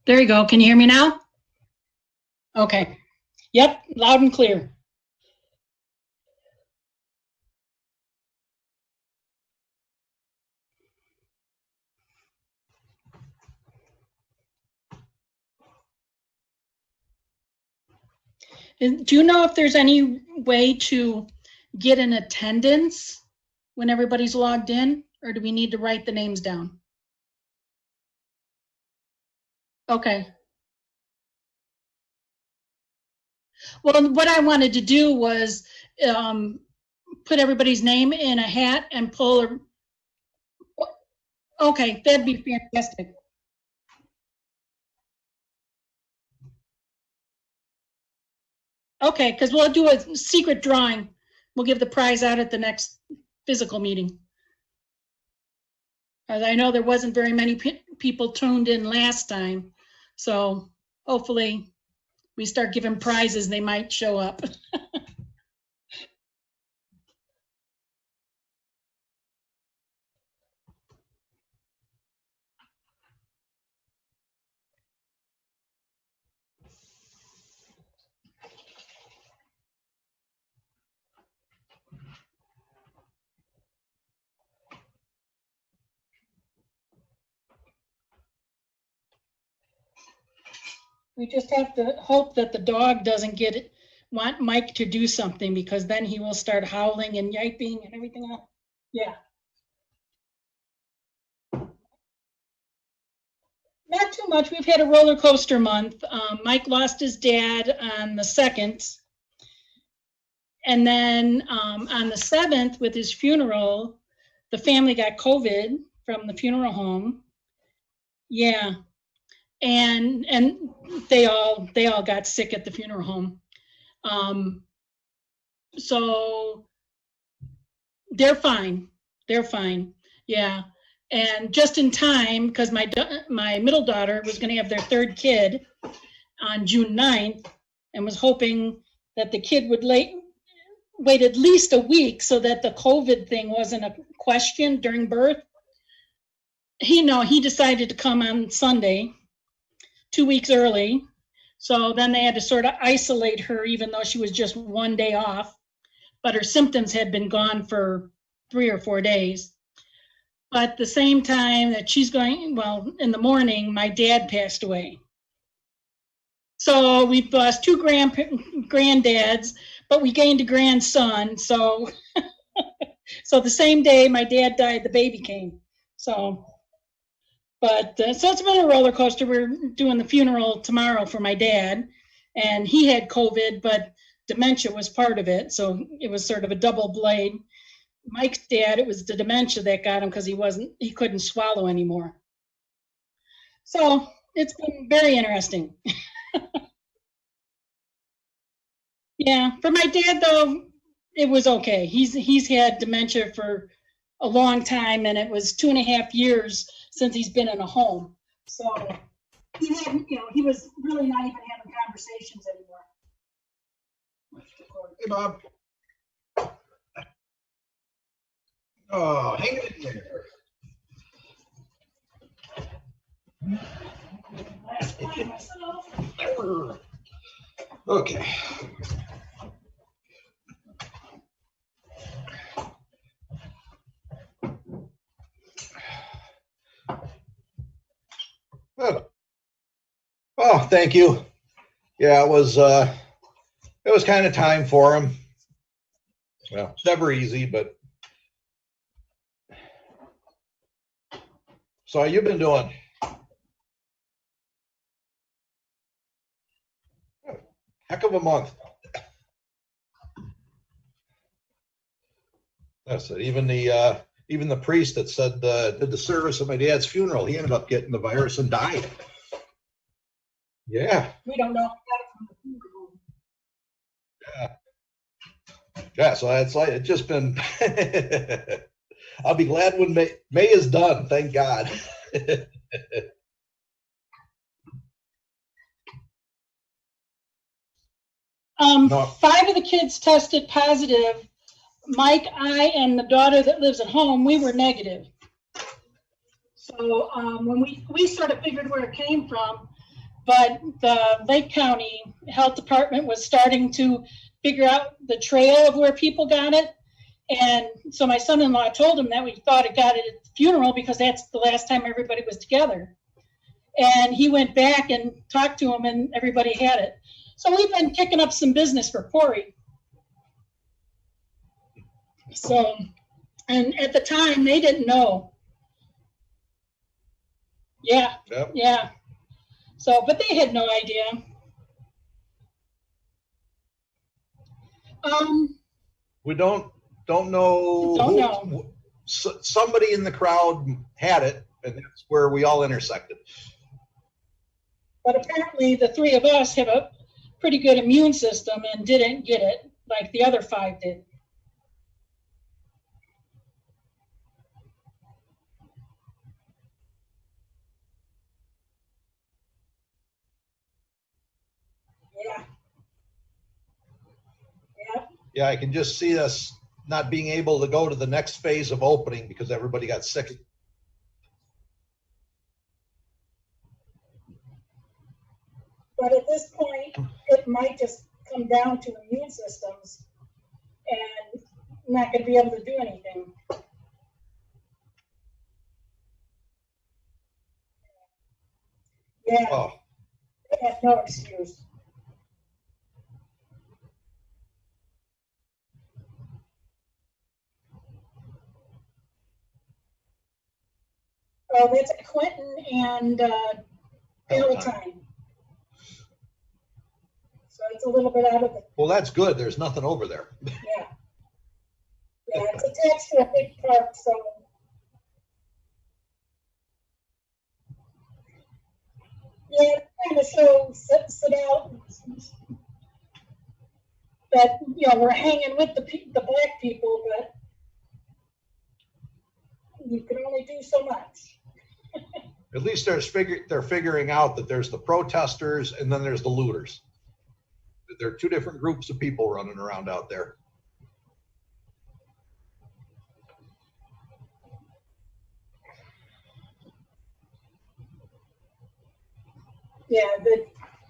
There you go. Can you hear me now? Okay. Yep, loud and clear. Do you know if there's any way to get an attendance when everybody's logged in, or do we need to write the names down? Okay. Well, what I wanted to do was put everybody's name in a hat and pull a. Okay, that'd be fantastic. Okay, because we'll do a secret drawing. We'll give the prize out at the next physical meeting. As I know there wasn't very many people tuned in last time, so hopefully we start giving prizes, they might show up. We just have to hope that the dog doesn't want Mike to do something, because then he will start howling and yiping and everything else. Yeah. Not too much. We've had a roller coaster month. Mike lost his dad on the 2nd. And then on the 7th, with his funeral, the family got COVID from the funeral home. Yeah. And they all got sick at the funeral home. So they're fine. They're fine. Yeah. And just in time, because my middle daughter was going to have their 3rd kid on June 9th, and was hoping that the kid would wait at least a week so that the COVID thing wasn't a question during birth. He decided to come on Sunday, 2 weeks early. So then they had to sort of isolate her, even though she was just 1 day off. But her symptoms had been gone for 3 or 4 days. But at the same time that she's going, well, in the morning, my dad passed away. So we've lost 2 granddads, but we gained a grandson. So, so the same day my dad died, the baby came. So, but so it's been a roller coaster. We're doing the funeral tomorrow for my dad, and he had COVID, but dementia was part of it. So it was sort of a double blade. Mike's dad, it was the dementia that got him, because he couldn't swallow anymore. So it's been very interesting. Yeah, for my dad though, it was okay. He's had dementia for a long time, and it was 2.5 years since he's been in a home. So he was really not even having conversations anymore. Hey, Bob. Oh, hang it in there. Okay. Oh, thank you. Yeah, it was kind of time for him. Well, it's never easy, but so how you been doing? Heck of a month. That's it. Even the priest that said did the service at my dad's funeral, he ended up getting the virus and died. Yeah. We don't know if he got it from the funeral. Yeah. Yeah. So it's like it's just been. I'll be glad when May is done. Thank God. No. 5 of the kids tested positive. Mike, I, and the daughter that lives at home, we were negative. So when we sort of figured where it came from, but the Lake County Health Department was starting to figure out the trail of where people got it. And so my son-in-law told him that we thought it got it at the funeral because that's the last time everybody was together. And he went back and talked to him, and everybody had it. So we've been kicking up some business for Corey. So, and at the time, they didn't know. Yeah, Yep. yeah. So, but they had no idea. We don't know. Don't know. Somebody in the crowd had it, and that's where we all intersected. But apparently the three of us have a pretty good immune system and didn't get it like the other 5 did. Yeah. Yeah. Yeah, I can just see us not being able to go to the next phase of opening because everybody got sick. But at this point, it might just come down to immune systems and not going to be able to do anything. Yeah, Oh, they have no excuse. Oh, that's at Quentin and Palatine. So it's a little bit out of the, well, that's good. There's nothing over there. yeah. Yeah, it's attached to a big park, so. Yeah, kind of show, sit out, that, you know, we're hanging with the black people, but you can only do so much. At least they're figuring out that there's the protesters and then there's the looters. There are 2 different groups of people running around out there. Yeah,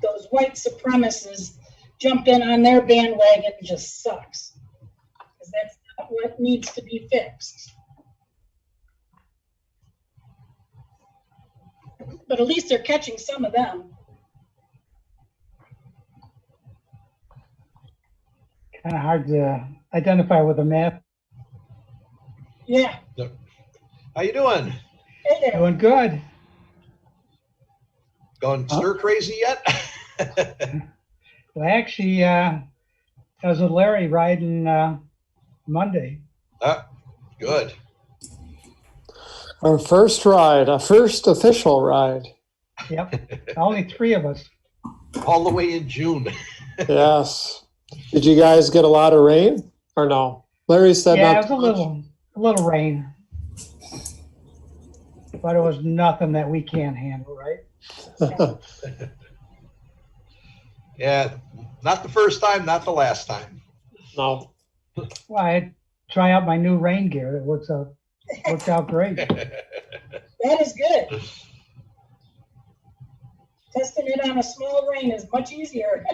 those white supremacists jumping on their bandwagon just sucks. Because that's not what needs to be fixed. But at least they're catching some of them. Kind of hard to identify with a map. Yeah. How you doing? Hey there. Doing good. Going stir crazy yet? Well, actually, I was with Larry riding Monday. Good. Our first ride, our first official ride. Yep. Only 3 of us. All the way in June. Yes. Did you guys get a lot of rain or no? Larry said Yeah, not it was a little rain. But it was nothing that we can't handle, right? Yeah, not the first time, not the last time. No. Well, I try out my new rain gear. It worked out great. That is good. Testing it on a small rain is much easier.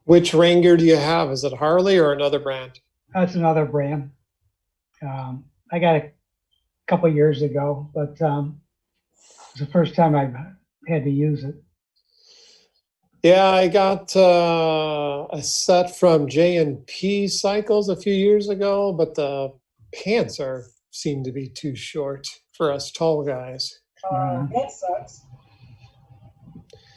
Which rain gear do you have? Is it Harley or another brand? That's another brand. I got it a couple of years ago, but it's the first time I've had to use it. Yeah, I got a set from J&P Cycles a few years ago, but the pants seem to be too short for us tall guys. That sucks.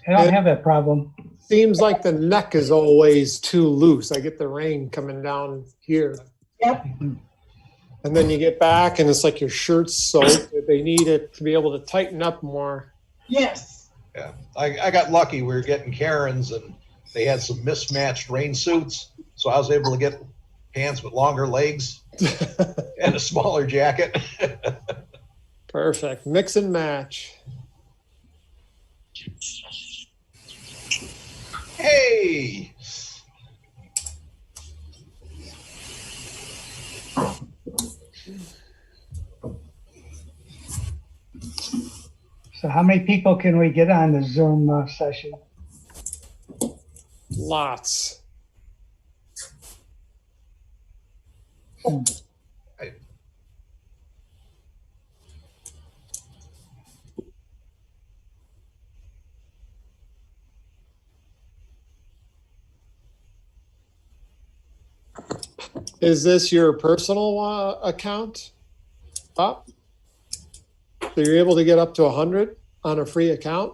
I don't have that problem. Seems like the neck is always too loose. I get the rain coming down here. Yep. And then you get back and it's like your shirt's soaked. They need it to be able to tighten up more. Yes. Yeah, I got lucky. We were getting Karens and they had some mismatched rain suits. So I was able to get pants with longer legs and a smaller jacket. Perfect. Mix and match. Hey! So How many people can we get on the Zoom session? Lots. Is this your personal account, Bob? So you're able to get up to 100 on a free account?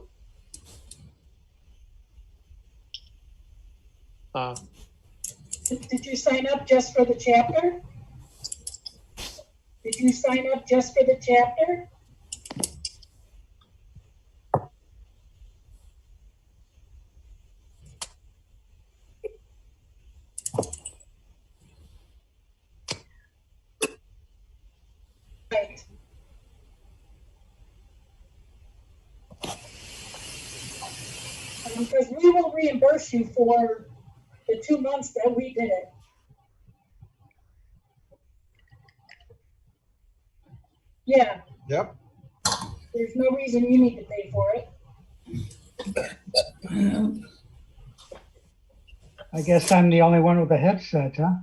Did you sign up just for the chapter? Did you sign up just for the chapter? Right. Because we will reimburse you for the 2 months that we did it. Yeah, Yep. there's no reason you need to pay for it. I guess I'm the only one with a headset, huh?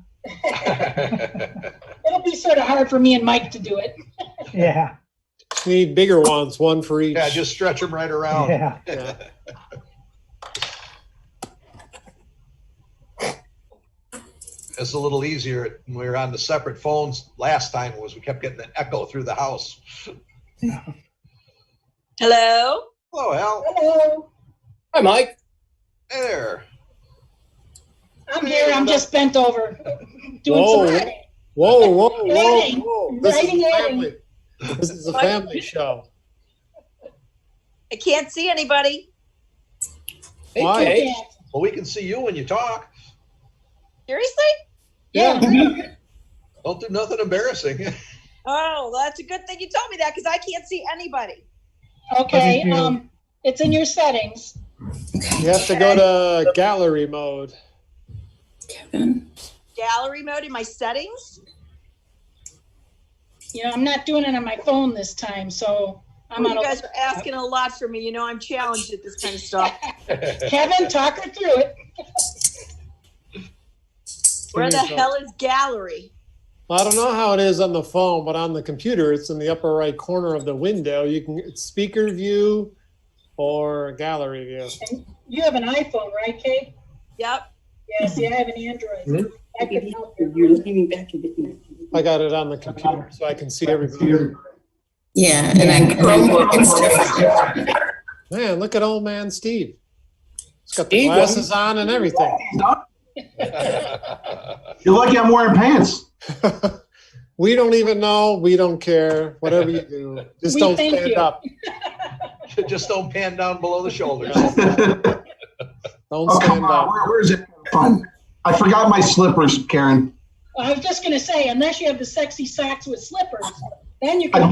It'll be sort of hard for me and Mike to do it. Yeah, You need bigger ones, one for each. Yeah, just stretch them right around. yeah. Yeah. It's a little easier when we were on the separate phones last time was we kept getting an echo through the house. Hello? Hello, Al. Hello, Hi, Mike. Hey there. I'm here, I'm just bent over, doing Whoa. some writing. Whoa, whoa, whoa, Writing. whoa. This is Writing, a writing. family. This is a family show. I can't see anybody. Hey, Why? Kate. Well, we can see you when you talk. Seriously? Yeah. Don't do nothing embarrassing. Oh, that's a good thing you told me that because I can't see anybody. Okay, What did you- it's in your settings. You have to go to gallery mode. Gallery mode in my settings? You know, I'm not doing it on my phone this time, so I'm You on guys are asking a lot from me. You know, I'm challenged at this kind of stuff. Kevin, talk her through it. Where the hell is gallery? I don't know how it is on the phone, but on the computer, it's in the upper right corner of the window. You can it's speaker view or gallery view. And you have an iPhone, right, Kate? Yep. Yeah, see, I have an Android. Mhm. I could help you. You're looking back at the. I got it on the computer so I can see everybody. Yeah, and on Chromebook, it's different. Man, look at old man Steve. He's got the Steve, glasses on and everything. You're lucky I'm wearing pants. We don't even know. We don't care. Whatever you do, just We don't thank stand you. up. Just don't pan down below the shoulders. Don't Oh, stand come on. up. Where is it? Fun. I forgot my slippers, Karen. I was just gonna say, unless you have the sexy socks with slippers, then you can.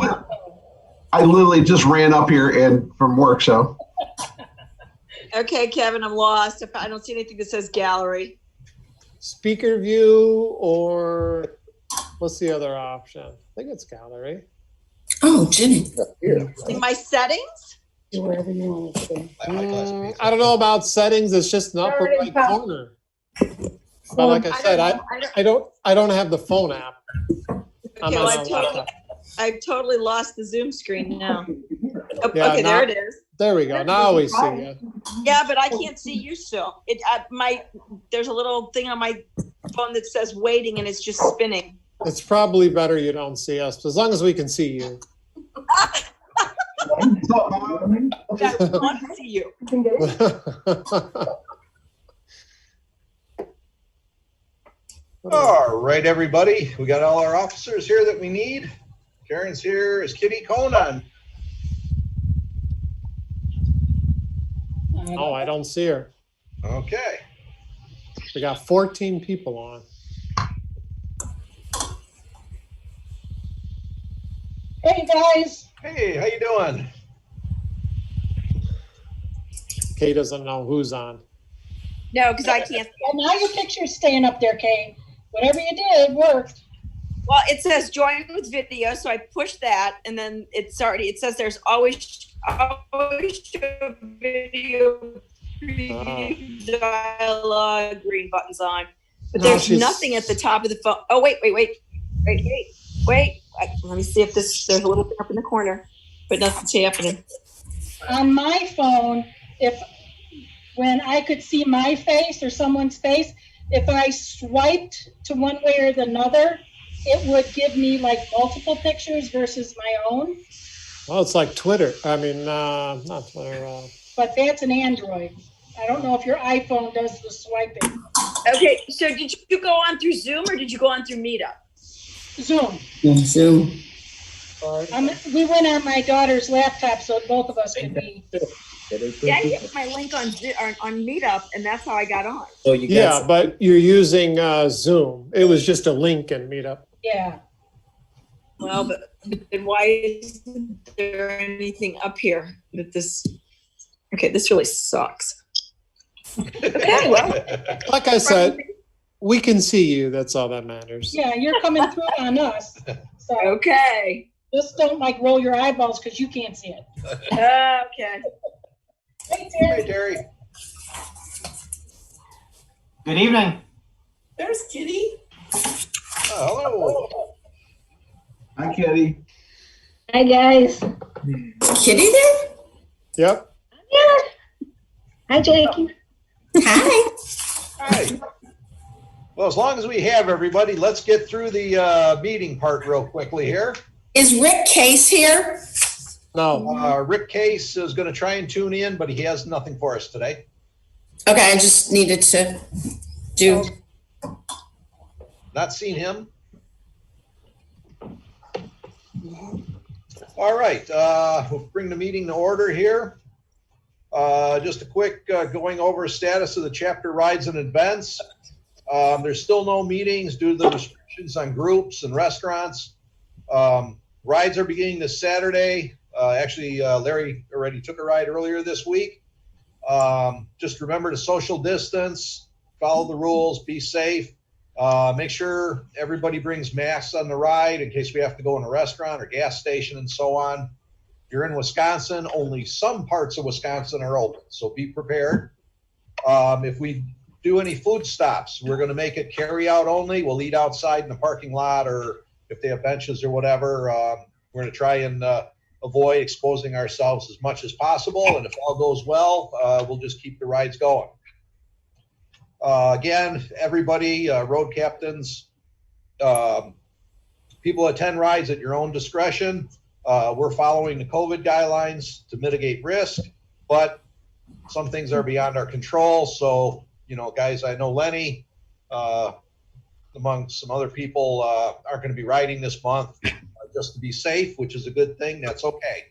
I literally just ran up here and from work, so. Okay, Kevin, I'm lost. If I don't see anything that says gallery. Speaker view or what's the other option? I think it's gallery. Oh, Jenny. In my settings? Wherever you want to stay. I don't know about settings. It's just an upper right corner. But like I said, I don't have the phone app. I'm Okay, well, on a laptop. I've totally lost the Zoom screen now. Oh, Yeah, okay, there it is. There we go. Now we see you. Yeah, but I can't see you still. There's a little thing on my phone that says waiting and it's just spinning. It's probably better you don't see us, as long as we can see you. I want to see you. All right, everybody. We got all our officers here that we need. Karen's here. Is Kitty Conan? Oh, I don't see her. Okay. We got 14 people on. Hey, guys. Hey, how you doing? Kay doesn't know who's on. No, because I can't. Well, now your picture's staying up there, Kate. Whatever you did worked. Well, it says join with video, so I push that, and then it says there's always Always show video preview dialogue, green buttons on. But No, there's she's- nothing at the top of the phone. Oh, wait. Let me see if there's a little thing up in the corner, but nothing's happening. On my phone, when I could see my face or someone's face, if I swiped to one way or the other, it would give me like multiple pictures versus my own. Well, it's like Twitter. I mean, not Twitter. But that's an Android. I don't know if your iPhone does the swiping. Okay, so did you go on through Zoom or did you go on through Meetup? Zoom. Zoom. We went on my daughter's laptop, so both of us could be. Yeah, I hit my link on Meetup, and that's how I got on. So you Yeah, got but you're using Zoom. It was just a link in Meetup. Yeah. Well, but then why isn't there anything up here that this? Okay, this really sucks. Okay, well, Like I said, we can see you. That's all that matters. Yeah, you're coming through on us. So okay, just don't like roll your eyeballs because you can't see it. okay. Hey, Hey, Terry. Terry. Good evening. There's Kitty. Hello. Hi, Kitty. Hi, guys. Kitty there? Yep. Yeah. Hi, Jackie. Hi. Hi. Well, as long as we have everybody, let's get through the meeting part real quickly here. Is Rick Case here? No. Rick Case is going to try and tune in, but he has nothing for us today. Okay, I just needed to do. Not seen him. All right, we'll bring the meeting to order here. Just a quick going over status of the chapter rides and events. There's still no meetings due to the restrictions on groups and restaurants. Rides are beginning this Saturday. Actually, Larry already took a ride earlier this week. Just remember to social distance, follow the rules, be safe. Make sure everybody brings masks on the ride in case we have to go in a restaurant or gas station and so on. If you're in Wisconsin, only some parts of Wisconsin are open, so be prepared. If we do any food stops, we're going to make it carry out only. We'll eat outside in the parking lot, or if they have benches or whatever, we're going to try and avoid exposing ourselves as much as possible. And if all goes well, we'll just keep the rides going. Again, everybody, road captains, people attend rides at your own discretion. We're following the COVID guidelines to mitigate risk, but some things are beyond our control. So, guys, I know Lenny, among some other people, aren't going to be riding this month just to be safe, which is a good thing. That's okay.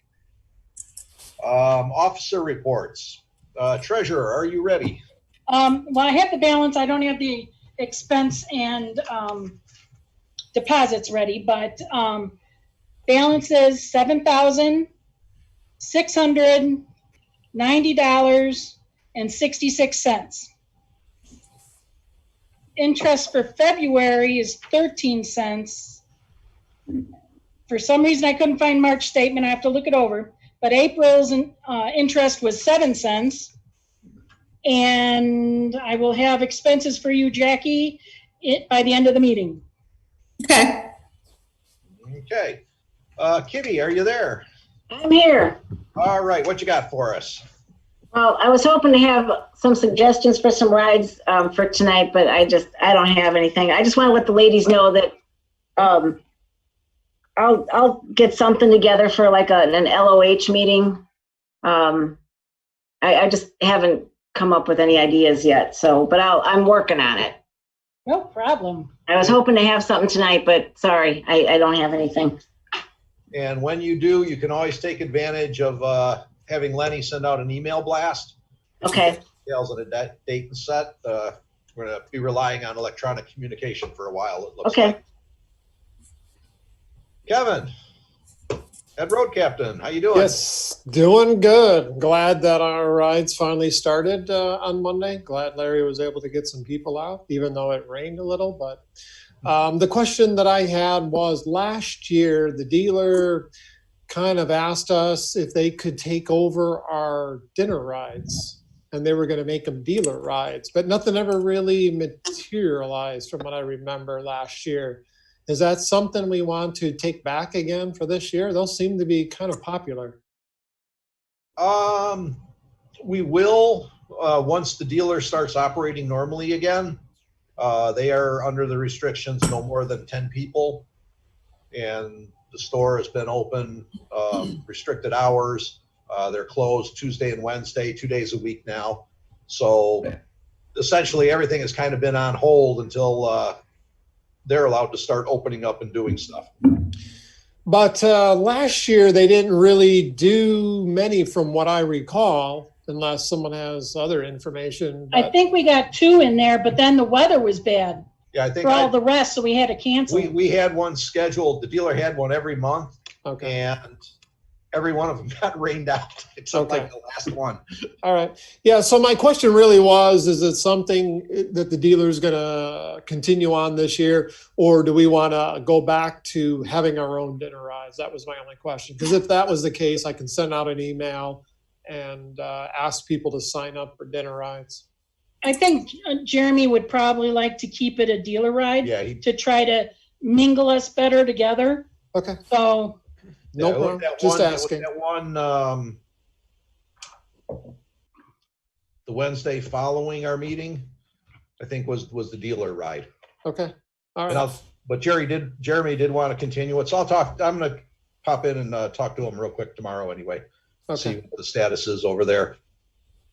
Officer reports. Treasurer, are you ready? Well, I have the balance. I don't have the expense and deposits ready, but balance is $7,690.66. Interest for February is 13 cents. For some reason, I couldn't find March statement. I have to look it over. But April's interest was 7 cents. And I will have expenses for you, Jackie, by the end of the meeting. Okay. Okay. Kitty, are you there? I'm here. All right. What you got for us? Well, I was hoping to have some suggestions for some rides for tonight, but I don't have anything. I just want to let the ladies know that I'll get something together for like an LOH meeting. I just haven't come up with any ideas yet. So, but I'm working on it. No problem. I was hoping to have something tonight, but sorry, I don't have anything. And when you do, you can always take advantage of having Lenny send out an email blast. Okay. Details on a date and set. We're going to be relying on electronic communication for a while, it looks Okay. like. Kevin, head road captain, how you doing? Yes, doing good. Glad that our rides finally started on Monday. Glad Larry was able to get some people out, even though it rained a little. But the question that I had was, last year, the dealer kind of asked us if they could take over our dinner rides, and they were going to make them dealer rides, but nothing ever really materialized from what I remember last year. Is that something we want to take back again for this year? Those seem to be kind of popular. We will, once the dealer starts operating normally again. They are under the restrictions, no more than 10 people. And the store has been open, restricted hours. They're closed Tuesday and Wednesday, 2 days a week now. So essentially everything has kind of been on hold until they're allowed to start opening up and doing stuff. But last year they didn't really do many from what I recall, unless someone has other information. I think we got 2 in there, but then the weather was bad Yeah, I think for all the rest, so we had to cancel. we had one scheduled. The dealer had one every month, Okay. and every one of them got rained out except like the last one. All right. Yeah. So my question really was, is it something that the dealer's going to continue on this year, or do we want to go back to having our own dinner rides? That was my only question. Because if that was the case, I can send out an email and ask people to sign up for dinner rides. I think Jeremy would probably like to keep it a dealer ride to try to mingle us better together. Okay. So no problem. Just asking. That one, the Wednesday following our meeting, I think was the dealer ride. Okay. All right. But Jeremy did want to continue it. So I'm going to pop in and talk to him real quick tomorrow anyway. Okay. See what the status is over there.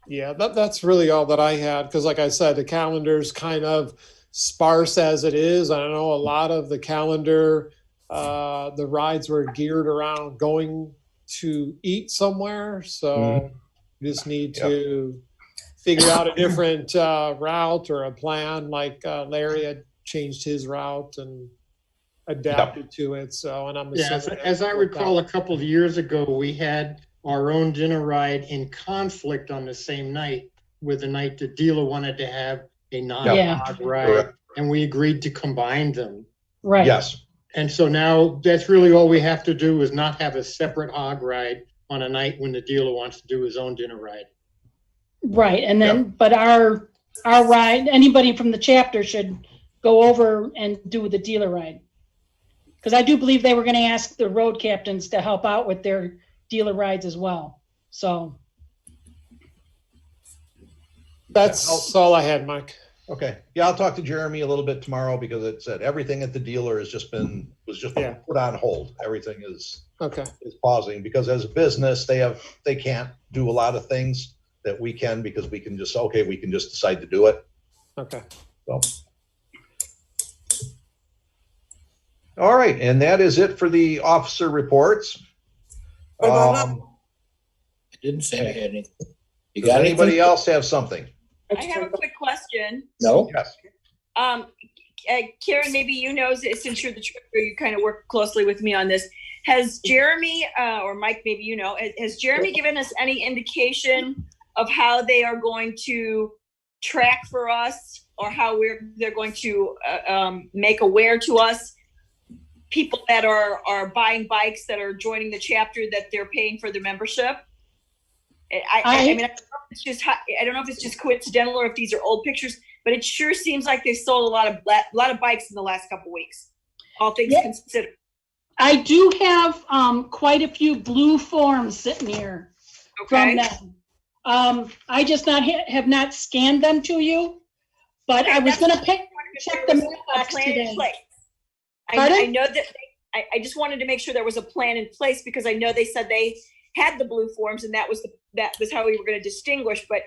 Yeah, that's really all that I had. Because like I said, the calendar's kind of sparse as it is. I know a lot of the calendar, the rides were geared around going to eat somewhere. So you just need to figure out a different route or a plan. Like Larry had changed his route and adapted to it. So, and I'm assuming as I recall, a couple of years ago, we had our own dinner ride in conflict on the same night with the night the dealer wanted to have a non-hog ride. Correct. And we agreed to combine them. right. Yes. And so now that's really all we have to do is not have a separate hog ride on a night when the dealer wants to do his own dinner ride. Right. And then, but our ride, anybody from the chapter should go over and do the dealer ride. Because I do believe they were going to ask the road captains to help out with their dealer rides as well. So that's all I had, Mike. Okay. Yeah, I'll talk to Jeremy a little bit tomorrow because it said everything at the dealer was just put on hold. Everything is pausing because as a business, they can't do a lot of things that we can because we can just decide to do it. Okay. So. All right, and that is it for the officer reports. I didn't say I had anything. Does anybody else have something? I have a quick question. No? Yes. Karen, maybe you know, since you're the treasurer, you kind of work closely with me on this. Has Jeremy, or Mike, maybe you know, has Jeremy given us any indication of how they are going to track for us or how they're going to make aware to us people that are buying bikes that are joining the chapter that they're paying for their membership? I mean, I don't know if it's just coincidental or if these are old pictures, but it sure seems like they've sold a lot of bikes in the last couple of weeks, all things considered. I do have quite a few blue forms sitting here from them. I just have not scanned them to you, but I was going to check the mailbox today. I know that I just wanted to make sure there was a plan in place because I know they said they had the blue forms and that was how we were going to distinguish. But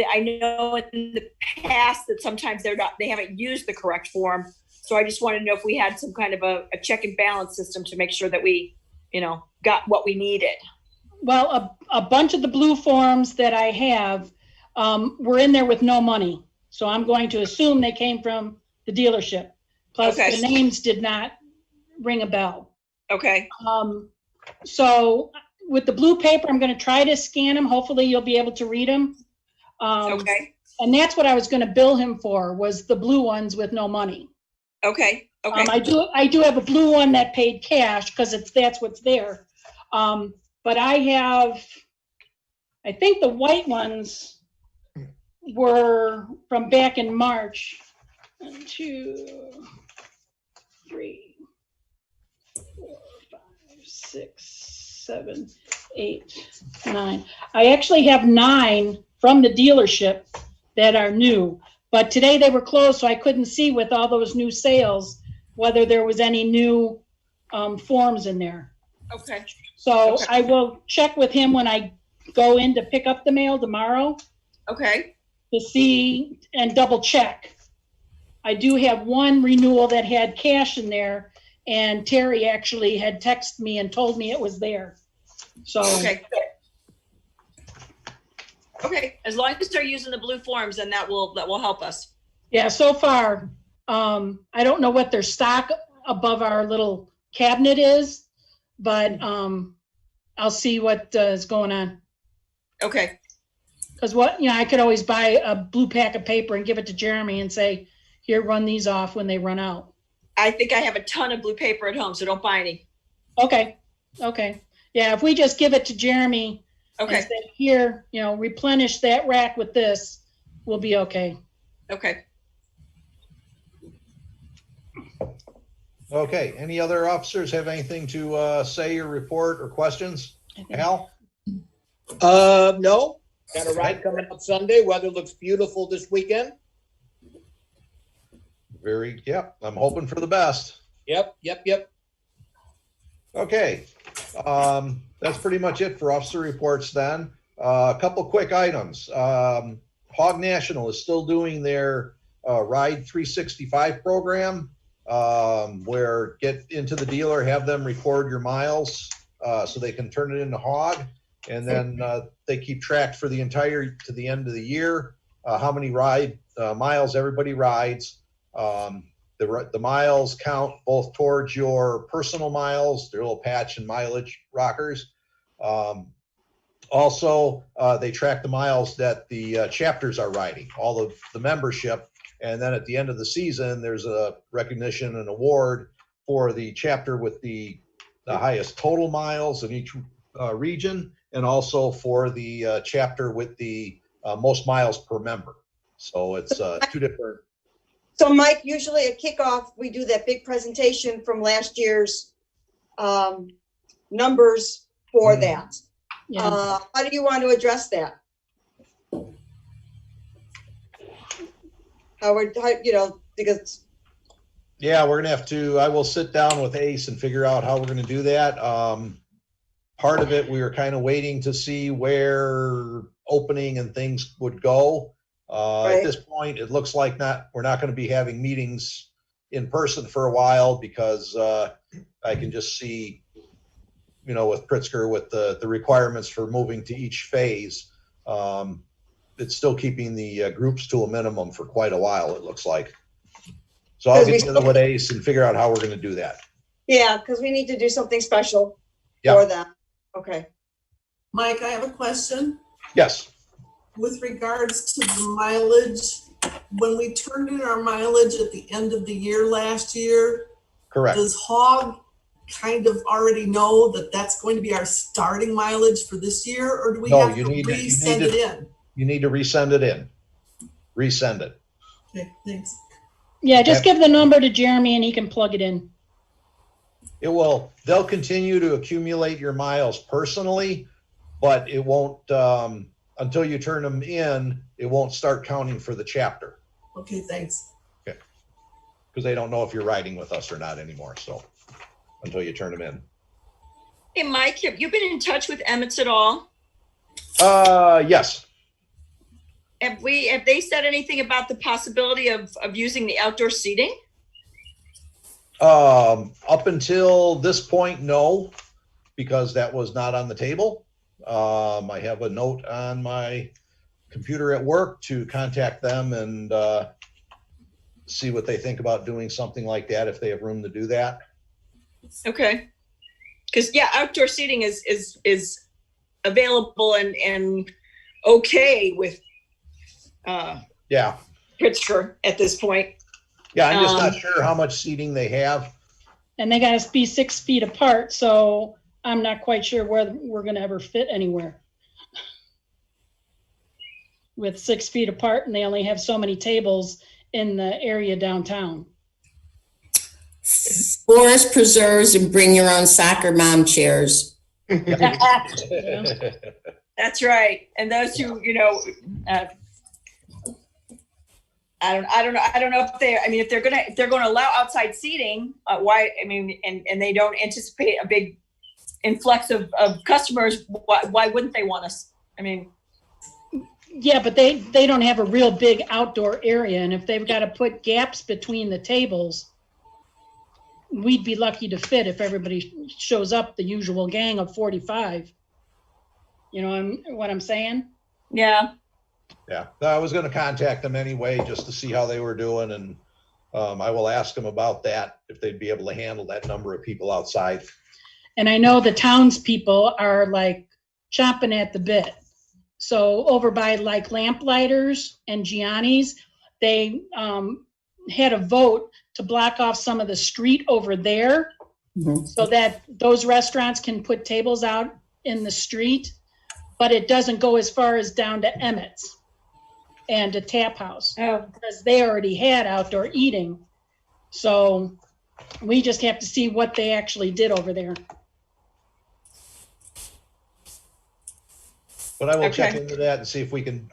I know in the past that sometimes they haven't used the correct form. So I just wanted to know if we had some kind of a check and balance system to make sure that we, got what we needed. Well, a bunch of the blue forms that I have were in there with no money. So I'm going to assume they came from the dealership. Plus the names did not ring a bell. Okay. So with the blue paper, I'm going to try to scan them. Hopefully you'll be able to read them. Okay. And that's what I was going to bill him for, was the blue ones with no money. Okay. Okay. I do have a blue one that paid cash because that's what's there. But I think the white ones were from back in March. 1, 2, 3, 4, 5, 6, 7, 8, 9. I actually have 9 from the dealership that are new, but today they were closed, so I couldn't see with all those new sales whether there was any new forms in there. Okay. So Okay. I will check with him when I go in to pick up the mail tomorrow Okay. to see and double check. I do have one renewal that had cash in there, and Terry actually had texted me and told me it was there. So Okay. Okay. As long as they're using the blue forms, then that will help us. yeah, so far, I don't know what their stock above our little cabinet is, but I'll see what is going on. Okay. Because I could always buy a blue pack of paper and give it to Jeremy and say, here, run these off when they run out. I think I have a ton of blue paper at home, so don't buy any. Okay. Yeah, if we just give it to Jeremy and Okay. say, here, replenish that rack with this, we'll be okay. Okay. Okay, any other officers have anything to say or report or questions? Al? No. Got a ride coming up Sunday. Weather looks beautiful this weekend. I'm hoping for the best. Yep. Okay, that's pretty much it for officer reports then. A couple quick items. H.O.G National is still doing their Ride 365 program, where get into the dealer, have them record your miles so they can turn it into H.O.G, and then they keep track for the to the end of the year, how many miles everybody rides. The miles count both towards your personal miles, their little patch and mileage rockers. Also, they track the miles that the chapters are riding, all of the membership. And then at the end of the season, there's a recognition and award for the chapter with the highest total miles in each region, and also for the chapter with the most miles per member. So it's 2 different. So Mike, usually at kickoff, we do that big presentation from last year's numbers for that. Yeah. How do you want to address that? Because. Yeah, we're gonna have to, I will sit down with Ace and figure out how we're gonna do that. Part of it, we were kind of waiting to see where opening and things would go. At this point, it looks like we're not going to be having meetings in person for a while, because I can just see, with Pritzker, with the requirements for moving to each phase, it's still keeping the groups to a minimum for quite a while, it looks like. So I'll get together with Ace and figure out how we're going to do that. Yeah, because we need to do something special for that. Okay. Mike, I have a question. Yes. With regards to the mileage, when we turned in our mileage at the end of the year last year, Correct. Does H.O.G kind of already know that that's going to be our starting mileage for this year, or do we have to resend it in? You need to resend it in. Resend it. Okay, thanks. Yeah, just give the number to Jeremy and he can plug it in. They'll continue to accumulate your miles personally, but it won't, until you turn them in, it won't start counting for the chapter. Okay, thanks. Okay. Because they don't know if you're riding with us or not anymore, so until you turn them in. Hey, Mike, have you been in touch with Emmett's at all? Yes. Have they said anything about the possibility of using the outdoor seating? Up until this point, no, because that was not on the table. I have a note on my computer at work to contact them and see what they think about doing something like that, if they have room to do that. Okay. Because outdoor seating is available and okay with Pritzker at this point. Yeah, I'm just not sure how much seating they have. And they got to be 6 feet apart. So I'm not quite sure where we're gonna ever fit anywhere. With 6 feet apart and they only have so many tables in the area downtown. Forest preserves and bring your own soccer mom chairs. That's right. And those who, I don't know if if they're going to allow outside seating, why, and they don't anticipate a big influx of customers, why wouldn't they want us? Yeah, but they don't have a real big outdoor area. And if they've got to put gaps between the tables, we'd be lucky to fit if everybody shows up, the usual gang of 45. You know what I'm saying? Yeah. Yeah, I was going to contact them anyway, just to see how they were doing. And I will ask them about that, if they'd be able to handle that number of people outside. And I know the townspeople are like chomping at the bit. So over by like Lamplighters and Gianni's, they had a vote to block off some of the street over there so that those restaurants can put tables out in the street, but it doesn't go as far as down to Emmett's and to Tap House because they already had outdoor eating. So we just have to see what they actually did over there. But I will check into that and see if we can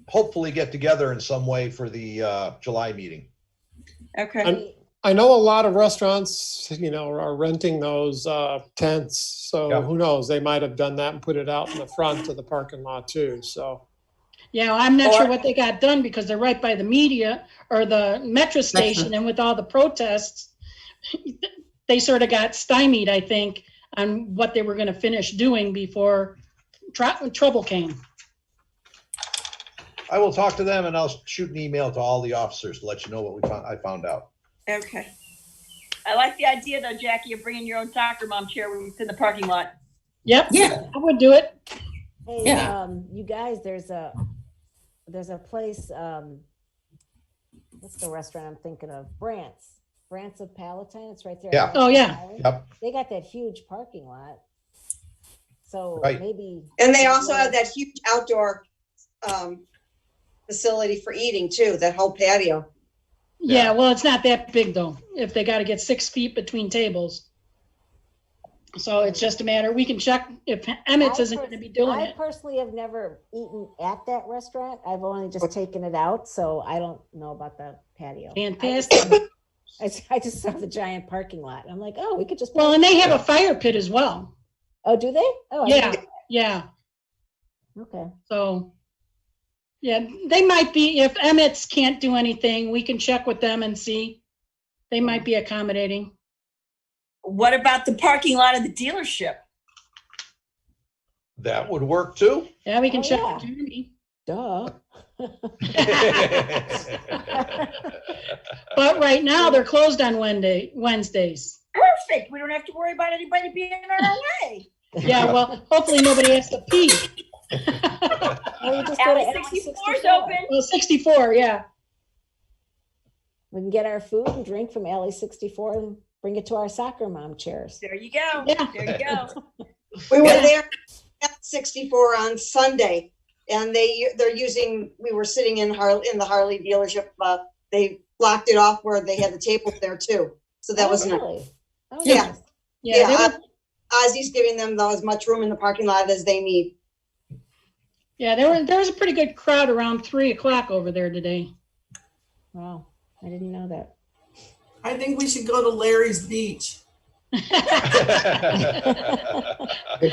hopefully get together in some way for the July meeting. Okay. I know a lot of restaurants, are renting those tents. So who knows? They might have done that and put it out in the front of the parking lot too. So. Yeah, I'm not sure what they got done because they're right by the media or the metro station. And with all the protests, they sort of got stymied, I think, on what they were going to finish doing before trouble came. I will talk to them and I'll shoot an email to all the officers to let you know what I found out. Okay. I like the idea though, Jackie, of bringing your own soccer mom chair when it's in the parking lot. Yep. Yeah. I would do it. Hey, Yeah. You guys, there's a place, what's the restaurant I'm thinking of? Brant's of Palatine. It's right there. Yeah. Oh, yeah. Yep. They got that huge parking lot. So Right. maybe. And they also have that huge outdoor facility for eating too, that whole patio. Yeah, well, it's not that big though, if they got to get 6 feet between tables. So it's just a matter, we can check if Emmett's isn't going to be doing I it. personally have never eaten at that restaurant. I've only just taken it out, so I don't know about the patio. Fantastic. I just saw the giant parking lot. I'm like, oh, we could just. Well, and they have a fire pit as well. Oh, do they? Oh, Yeah. Okay. So, yeah, they might be, if Emmett's can't do anything, we can check with them and see. They might be accommodating. What about the parking lot of the dealership? That would work too. Yeah, we can check yeah. with Jeremy. Duh. But right now, they're closed on Wednesdays. Perfect. We don't have to worry about anybody being in our way. Yeah, well, hopefully nobody has to pee. Well, you just go to Alley 64 is open. Well, 64, yeah. We can get our food and drink from Alley 64 and bring it to our soccer mom chairs. There you go. Yeah. There you go. We were there at 64 on Sunday, and we were sitting in the Harley dealership. They blocked it off where they had the tables there too. So that was nice. Really? Oh, Yeah. nice. Yeah, Ozzy's giving them as much room in the parking lot as they need. yeah, there was a pretty good crowd around 3 o'clock over there today. Wow. I didn't know that. I think we should go to Larry's Beach. It's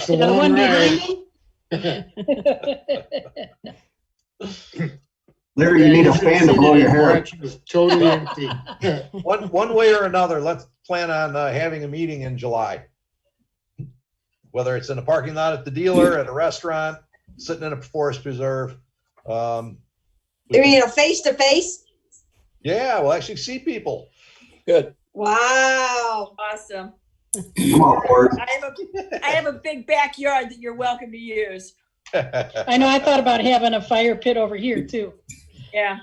a The long one ride. behind me? Larry, you need a fan to blow your hair. It was totally empty. One way or another, let's plan on having a meeting in July. Whether it's in a parking lot at the dealer, at a restaurant, sitting in a forest preserve. You mean a face-to-face? Yeah, we'll actually see people. Good. Wow. Awesome. Come on, Ford. I have a big backyard that you're welcome to use. I know, I thought about having a fire pit over here too. Yeah.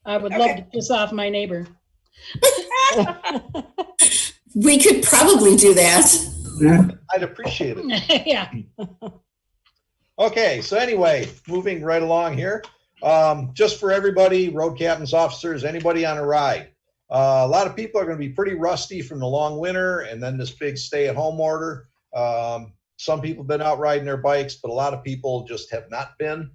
I would love to piss off my neighbor. We could probably do that. Yeah. I'd appreciate it. Yeah. Okay, so anyway, moving right along here. Just for everybody, road captains, officers, anybody on a ride. A lot of people are going to be pretty rusty from the long winter and then this big stay-at-home order. Some people have been out riding their bikes, but a lot of people just have not been.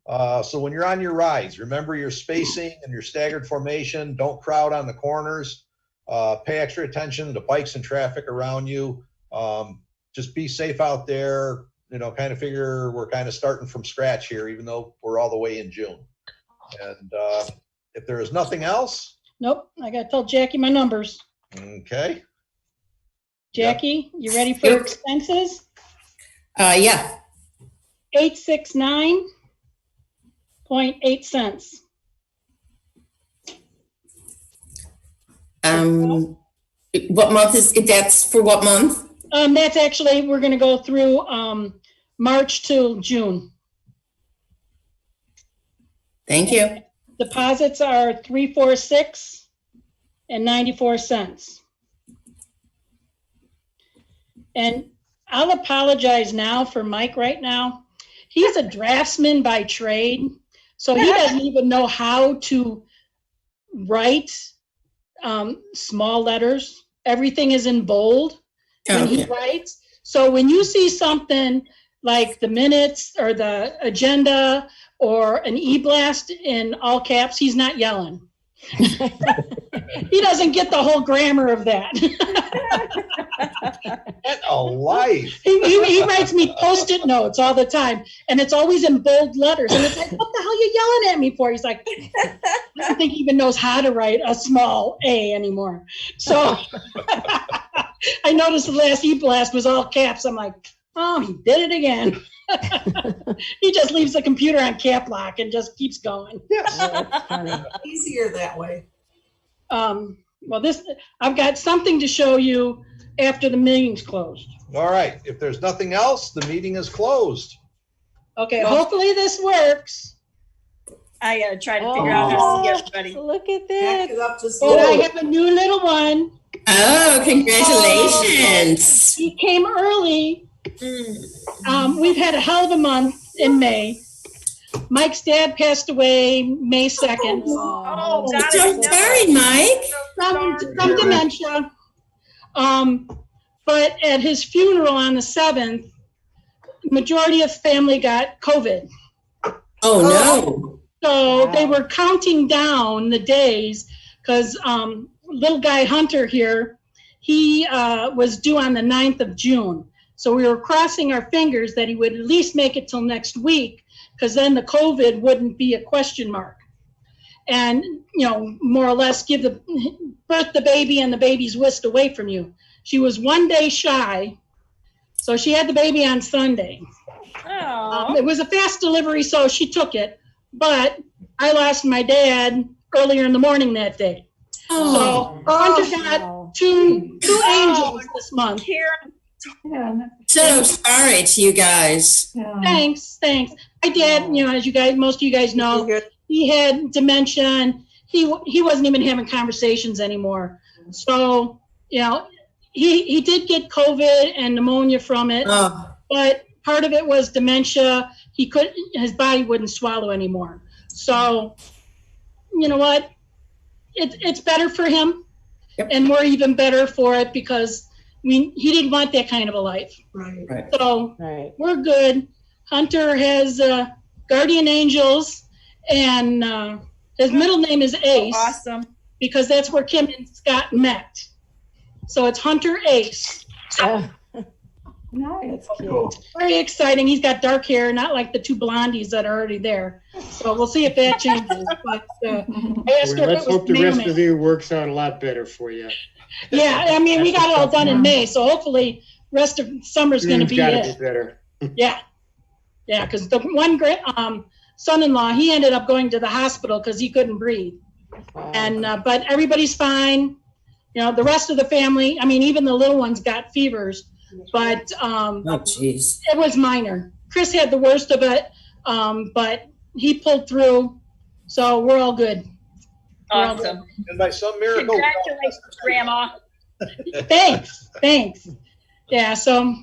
So when you're on your rides, remember your spacing and your staggered formation. Don't crowd on the corners. Pay extra attention to bikes and traffic around you. Just be safe out there. You know, kind of figure we're kind of starting from scratch here, even though we're all the way in June. And if there is nothing else. Nope, I gotta tell Jackie my numbers. Okay. Jackie, you ready for expenses? Yeah. 869.8 cents. What month is it? That's for what month? That's actually, we're gonna go through March to June. Thank you. Deposits are 346 and 94 cents. And I'll apologize now for Mike right now. He's a draftsman by trade, so he doesn't even know how to write small letters. Everything is in bold when he writes. So when you see something like the minutes or the agenda or an e-blast in all caps, he's not yelling. He doesn't get the whole grammar of that. What a life. He writes me Post-it notes all the time, and it's always in bold letters. And it's like, what the hell are you yelling at me for? He's like, I don't think he even knows how to write a small A anymore. So I noticed the last e-blast was all caps. I'm like, oh, he did it again. He just leaves the computer on cap lock and just keeps going. Yes. Easier that way. Well, I've got something to show you after the meeting's closed. All right. If there's nothing else, the meeting is closed. Okay, hopefully this works. I gotta try to figure out how to see everybody. Look at Back this. it up just And I have a new little one. Oh, congratulations. He came early. We've had a hell of a month in May. Mike's dad passed away May 2nd. Oh, I'm so sorry, Mike. Some dementia. But at his funeral on the 7th, majority of family got COVID. Oh, no. So they were counting down the days because little guy Hunter here, he was due on the 9th of June. So we were crossing our fingers that he would at least make it till next week, because then the COVID wouldn't be a question mark. And, you know, more or less birth the baby and the baby's whisked away from you. She was 1 day shy. So she had the baby on Sunday. It was a fast delivery, so she took it. But I lost my dad earlier in the morning that day. So Hunter got two angels this month. So sorry to you guys. Thanks. My dad, you know, as most of you guys know, he had dementia and he wasn't even having conversations anymore. So, you know, he did get COVID and pneumonia from it, but part of it was dementia. His body wouldn't swallow anymore. So, you know what? It's better for him, and we're even better for it because he didn't want that kind of a life. Right. So we're good. Hunter has guardian angels, and his middle name is Ace. Awesome. Because that's where Kim and Scott met. So it's Hunter Ace. Nice. Cool. Very exciting. He's got dark hair, not like the two blondies that are already there. So we'll see if that changes. But I asked her if Let's it was hope the rest mailman. of you works out a lot better for you. Yeah, I mean, we got it all done in May, so hopefully rest of summer's going to be Gotta it. be better. Yeah, because the one great son-in-law, he ended up going to the hospital because he couldn't breathe. And but everybody's fine. You know, the rest of the family, I mean, even the little ones got fevers, but it was minor. Chris had the worst of it, but he pulled through, so we're all good. Awesome. And by some miracle, Congratulations, Grandma. Thanks. Yeah, so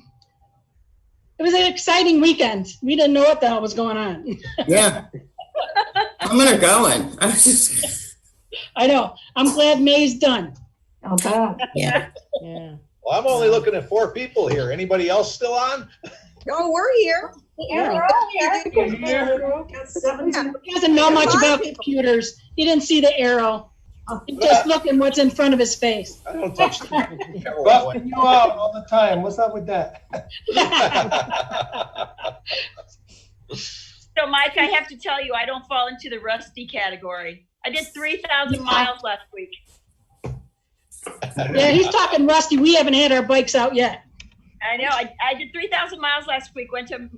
it was an exciting weekend. We didn't know what the hell was going on. Yeah. Coming or going. I know. I'm glad May's done. Okay. Yeah. Yeah. Well, I'm only looking at 4 people here. Anybody else still on? Oh, we're here. Yeah. He doesn't know much about computers. He didn't see the arrow. He's just looking what's in front of his face. I don't touch the camera. Busting you out all the time. What's up with that? So Mike, I have to tell you, I don't fall into the rusty category. I did 3,000 miles last week. Yeah, he's talking rusty. We haven't had our bikes out yet. I know. I did 3,000 miles last week. Went to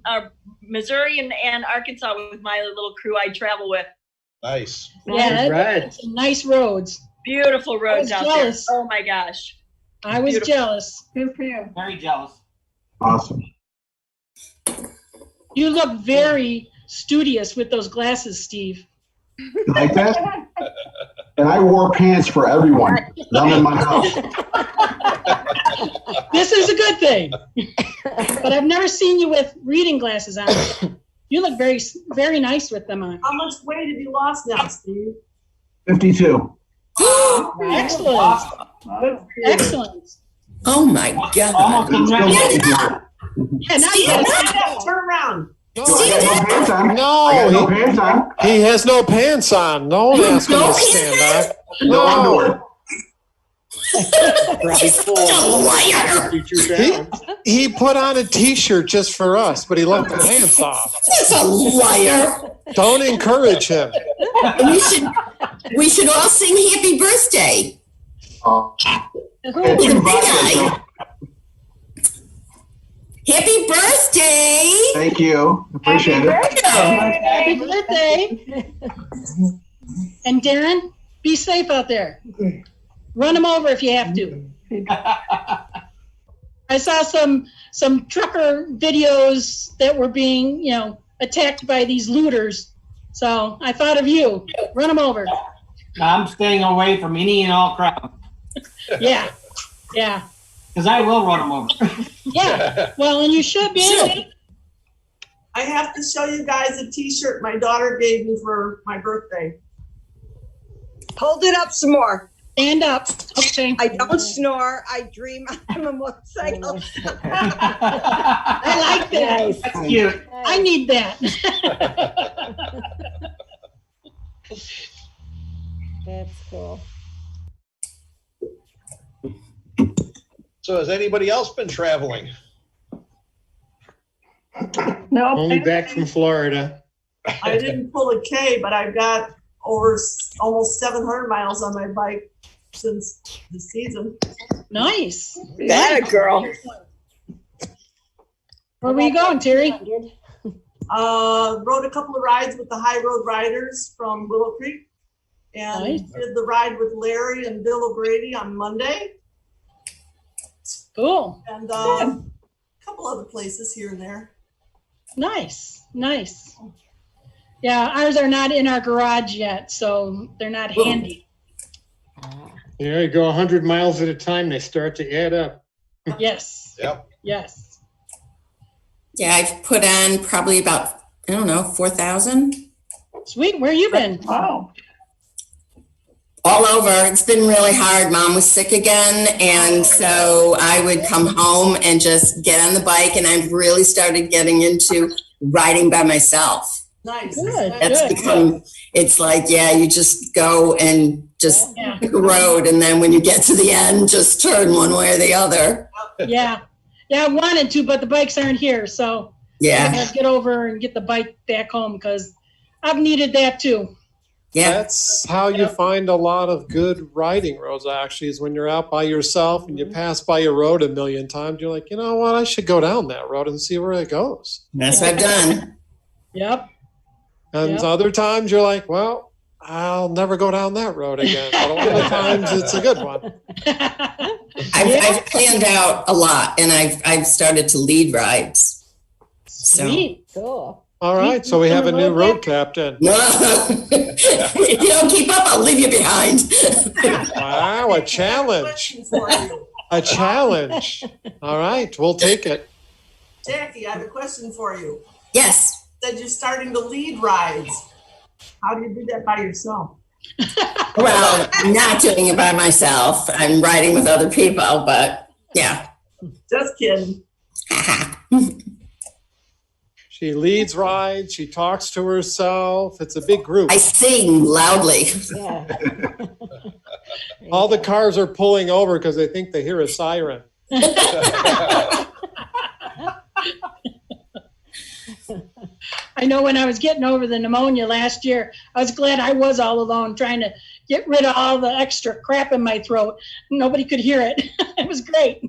Missouri and Arkansas with my little crew I travel with. Nice. Yeah, Right. it's nice roads. Beautiful roads out jealous. there. Oh my gosh. I was Beautiful. jealous. Good for you. Very jealous. Awesome. You look very studious with those glasses, Steve. You like that? And I wore pants for everyone. I'm in my house. This is a good thing. But I've never seen you with reading glasses on. You look very, very nice with them on. How much weight have you lost now, Steve? 52. Excellent. Excellent. Oh my God. Almost Still looking good. Yeah, not Steve, bad. Turn around. I got no pants on. I No, got no pants on. he has no pants on. Don't ask him No to pants stand up. No underwear. Probably full. liar. 52 He, pounds. he put on a t-shirt just for us, but he left the pants off. That's a liar. Don't encourage him. We should all sing happy birthday. Thank To you, the big bye. guy. Happy birthday. Thank you. Appreciate it. Happy birthday. And Darren, be safe out there. Run him over if you have to. I saw some trucker videos that were being, attacked by these looters. So I thought of you. Run them over. I'm staying away from any and all crowd Yeah. because I will run them over. Yeah. Well, and you should be. I have to show you guys a t-shirt my daughter gave me for my birthday. Hold it up some more. Stand up. Okay. I don't snore. I dream on a motorcycle. I like that. Nice. That's cute. I need that. That's cool. So has anybody else been traveling? No. Only back from Florida. I didn't pull a K, but I've got over almost 700 miles on my bike since the season. Nice. That a girl. Where were you going, Terry? Rode a couple of rides with the High Road Riders from Willow Creek. And Nice. did the ride with Larry and Bill O'Grady on Monday. Cool. And a couple other places here and there. Nice. Yeah, ours are not in our garage yet, so they're not handy. Yeah, you go 100 miles at a time, they start to add up. Yes. Yep. Yes. Yeah, I've put on probably about, 4,000. Sweet. Where you been? Wow. All over. It's been really hard. Mom was sick again. And so I would come home and just get on the bike. And I've really started getting into riding by myself. Nice. Good. That's become, it's like, you just go and just Yeah. pick a road. And then when you get to the end, just turn one way or the other. Yeah. I wanted to, but the bikes aren't here, so I Yeah. gotta get over and get the bike back home because I've needed that too. Yeah. That's how you find a lot of good riding roads, actually, is when you're out by yourself and you pass by a road a million times. You're like, you know what? I should go down that road and see where it goes. That's what I've done. Yep. And Yep. other times you're like, well, I'll never go down that road again. But a lot of times it's a good one. I've planned out a lot and I've started to lead rides. So. Sweet. Cool. All right, so we have a new road captain. No. If you don't keep up, I'll leave you behind. Wow, a challenge. For you. A challenge. All right, we'll take it. Jackie, I have a question for you. Yes. Said you're starting to lead rides. How do you do that by yourself? Well, I'm not doing it by myself. I'm riding with other people, but yeah. Just kidding. She leads rides, she talks to herself. It's a big group. I sing loudly. Yeah. All the cars are pulling over because they think they hear a siren. I know when I was getting over the pneumonia last year, I was glad I was all alone trying to get rid of all the extra crap in my throat. Nobody could hear it. It was great.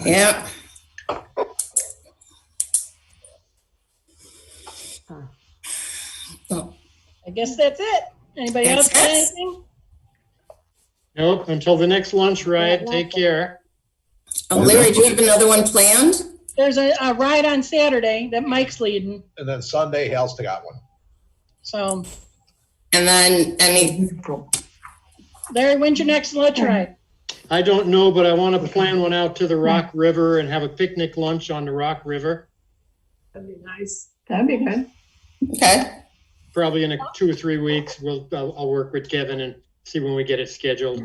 Yeah. I guess that's it. Anybody else got anything? Nope, until the next lunch ride, take care. Oh, Larry, do you have another one planned? There's a ride on Saturday that Mike's leading. And then Sunday, Hal's got one. So. And then Larry, when's your next lunch ride? I don't know, but I want to plan one out to the Rock River and have a picnic lunch on the Rock River. That'd be nice. That'd be good. Okay. Probably in 2 or 3 weeks. I'll work with Kevin and see when we get it scheduled.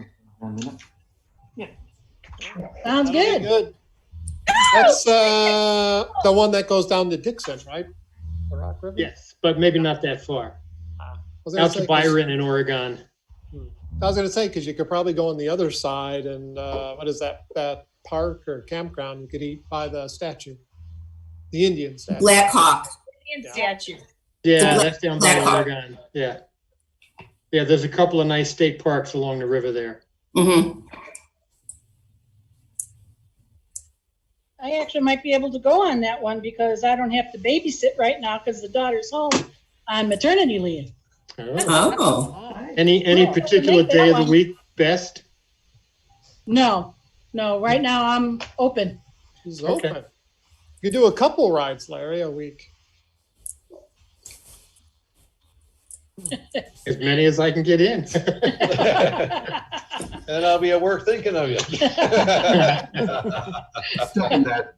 Sounds good. Good. That's the one that goes down to Dixon, right? The Rock River? Yes, but maybe not that far. Out to Byron in Oregon. I was going to say, because you could probably go on the other side and what is that park or campground? You could eat by the statue, the Indian statue. Black Hawk. Indian statue. Yeah, that's down by Black Hawk. Oregon. Yeah. Yeah, there's a couple of nice state parks along the river there. Mm-hmm. I actually might be able to go on that one because I don't have to babysit right now because the daughter's home on maternity leave. Oh. Any Oh, particular make that day of the one. week best? No, right now I'm open. It's Okay. open. You do a couple rides, Larry, a week. As many as I can get in. And I'll be at work thinking of you. Second that.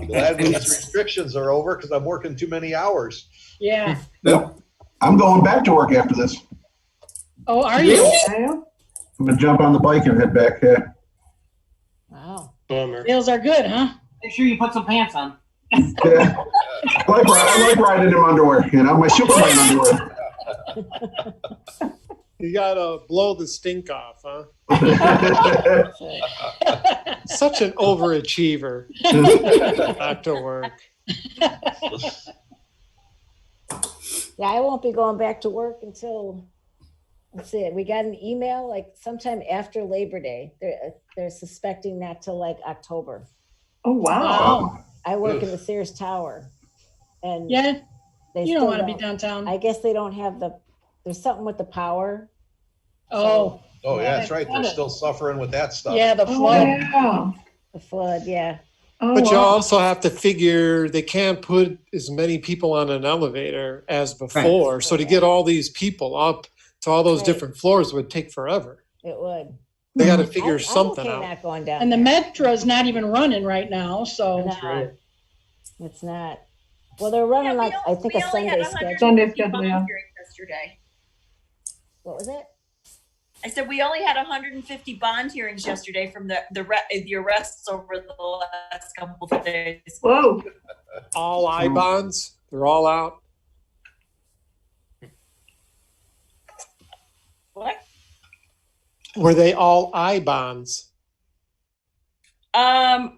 Glad these restrictions are over because I'm working too many hours. Yeah. Yep. I'm going back to work after this. Oh, are you? I'm gonna jump on the bike and head back. Wow. Bummer. Sales are good, huh? Make sure you put some pants on. Yeah. I like riding in underwear, you know, my Superman underwear. You gotta blow the stink off, huh? Such an overachiever. Back to work. Yeah, I won't be going back to work until, let's see, we got an email like sometime after Labor Day. They're suspecting that till like October. Oh, Wow. I work in the Sears Tower. And Yeah, they you don't still want to be downtown. I guess they don't have there's something with the power. Oh, Oh, yeah, that's right. They're still suffering with that stuff. yeah, the flood. The flood, yeah. But you also have to figure they can't put as many people on an elevator as before. So to get all these people up to all those Right. different floors would take forever. It would. They got to figure I'm something okay out. not going down. And the there. metro's not even running right now, so. No, right. it's not. Well, they're running like, I think a Sunday schedule. Sunday schedule, yeah. Yesterday. What was it? I said we only had 150 bond hearings yesterday from the arrests over the last couple of days. Whoa. All I bonds, they're all out. What? Were they all I bonds? A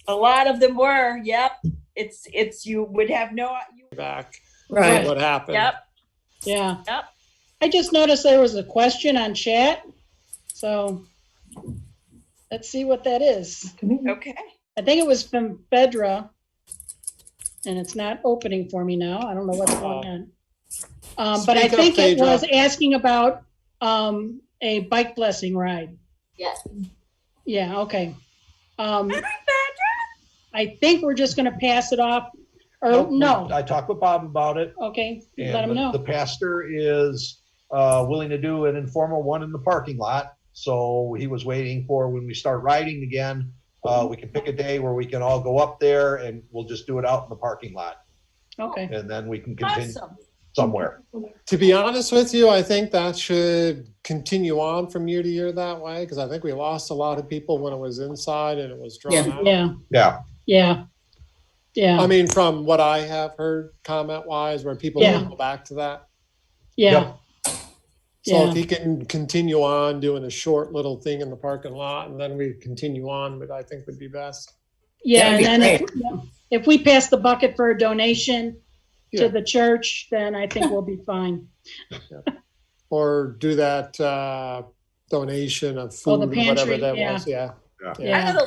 lot of them were. Yep. It's you would have no. Back. Right. What happened? Yep. Yeah. Yep. I just noticed there was a question on chat. So let's see what that is. Okay. I think it was from Fedra. And it's not opening for me now. I don't know what's going on. But I Speak up, think it Phaedra. was asking about a bike blessing ride. Yes. Yeah, okay. I think we're just gonna pass it off, or Nope, no, I talked with Bob about it. okay, And let him know. the pastor is willing to do an informal one in the parking lot. So he was waiting for when we start riding again, we can pick a day where we can all go up there and we'll just do it out in the parking lot. Okay. And then we can continue Awesome. somewhere. To be honest with you, I think that should continue on from year to year that way, because I think we lost a lot of people when it was inside and it was drawn out. Yeah. Yeah. Yeah. Yeah. I mean, from what I have heard comment wise, where people Yeah. go back to that. Yeah. Yep. So Yeah. if he can continue on doing a short little thing in the parking lot and then we continue on, but I think would be best. Yeah. That'd And be then if we pass the bucket for a donation Yeah. to the church, then I think we'll be fine. Or do that donation of Oh, the food or whatever pantry, that yeah. was. Yeah. I Yeah. know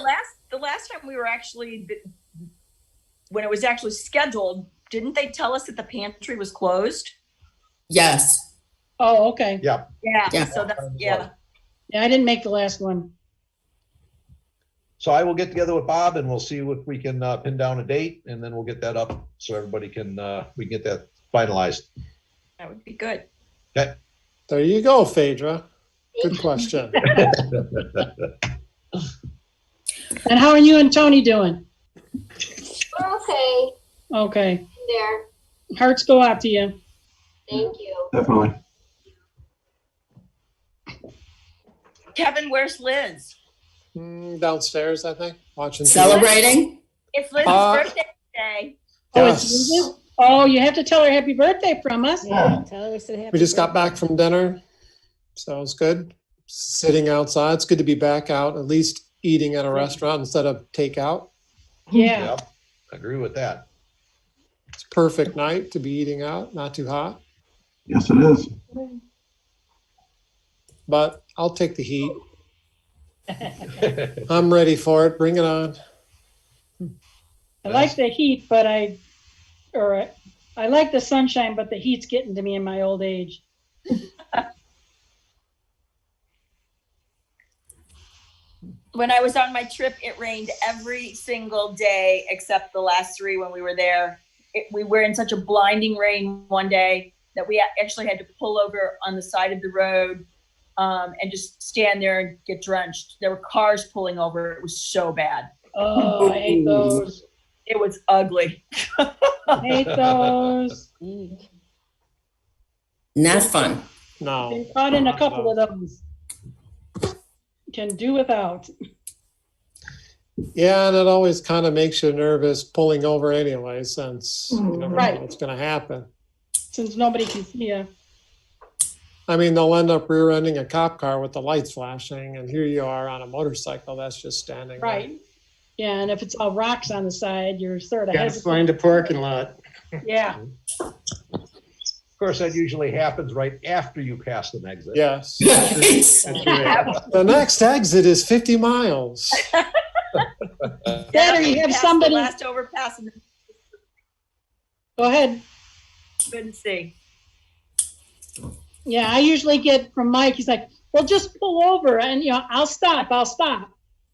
the last time we were actually, when it was actually scheduled, didn't they tell us that the pantry was closed? Yes. Oh, okay. Yeah. Yeah. Yeah. So that's, yeah. Yeah, I didn't make the last one. So I will get together with Bob and we'll see if we can pin down a date and then we'll get that up so everybody can, we can get that finalized. That would be good. Okay. There you go, Phaedra. Good question. And how are you and Tony doing? We're okay Okay. there. Hearts go out to you. Thank you. Definitely. Kevin, where's Liz? Downstairs, I think, watching. TV. Celebrating? It's Liz's birthday today. Oh, Yes. it's Liz's? Oh, you have to tell her happy birthday from us. Yeah, tell her we said happy We just got birthday. back from dinner, so it's good. Sitting outside, it's good to be back out, at least eating at a restaurant instead of takeout. Yeah. Yep. I agree with that. It's a perfect night to be eating out, not too hot, Yes, it is. but I'll take the heat. I'm ready for it. Bring it on. I like the heat, but I like the sunshine, but the heat's getting to me in my old age. When I was on my trip, it rained every single day except the last 3 when we were there. We were in such a blinding rain one day that we actually had to pull over on the side of the road and just stand there and get drenched. There were cars pulling over. It was so bad. Oh, I hate those. It was ugly. I hate those. Not fun. No. Been caught in a couple of those. Can do without. Yeah, and it always kind of makes you nervous pulling over anyway, since you never Right. know what's going to happen. Since nobody can see you. I mean, they'll end up rear-ending a cop car with the lights flashing, and here you are on a motorcycle that's just standing there. Right. Yeah, and if it's all rocks on the side, you're sort of Gotta hesitant. find a parking lot. Yeah. Of course, that usually happens right after you pass an exit. Yes. That's right. The next exit is 50 miles. That or you have Past somebody. the last overpass and Go ahead. couldn't see. Yeah, I usually get from Mike, he's like, well, just pull over and, I'll stop.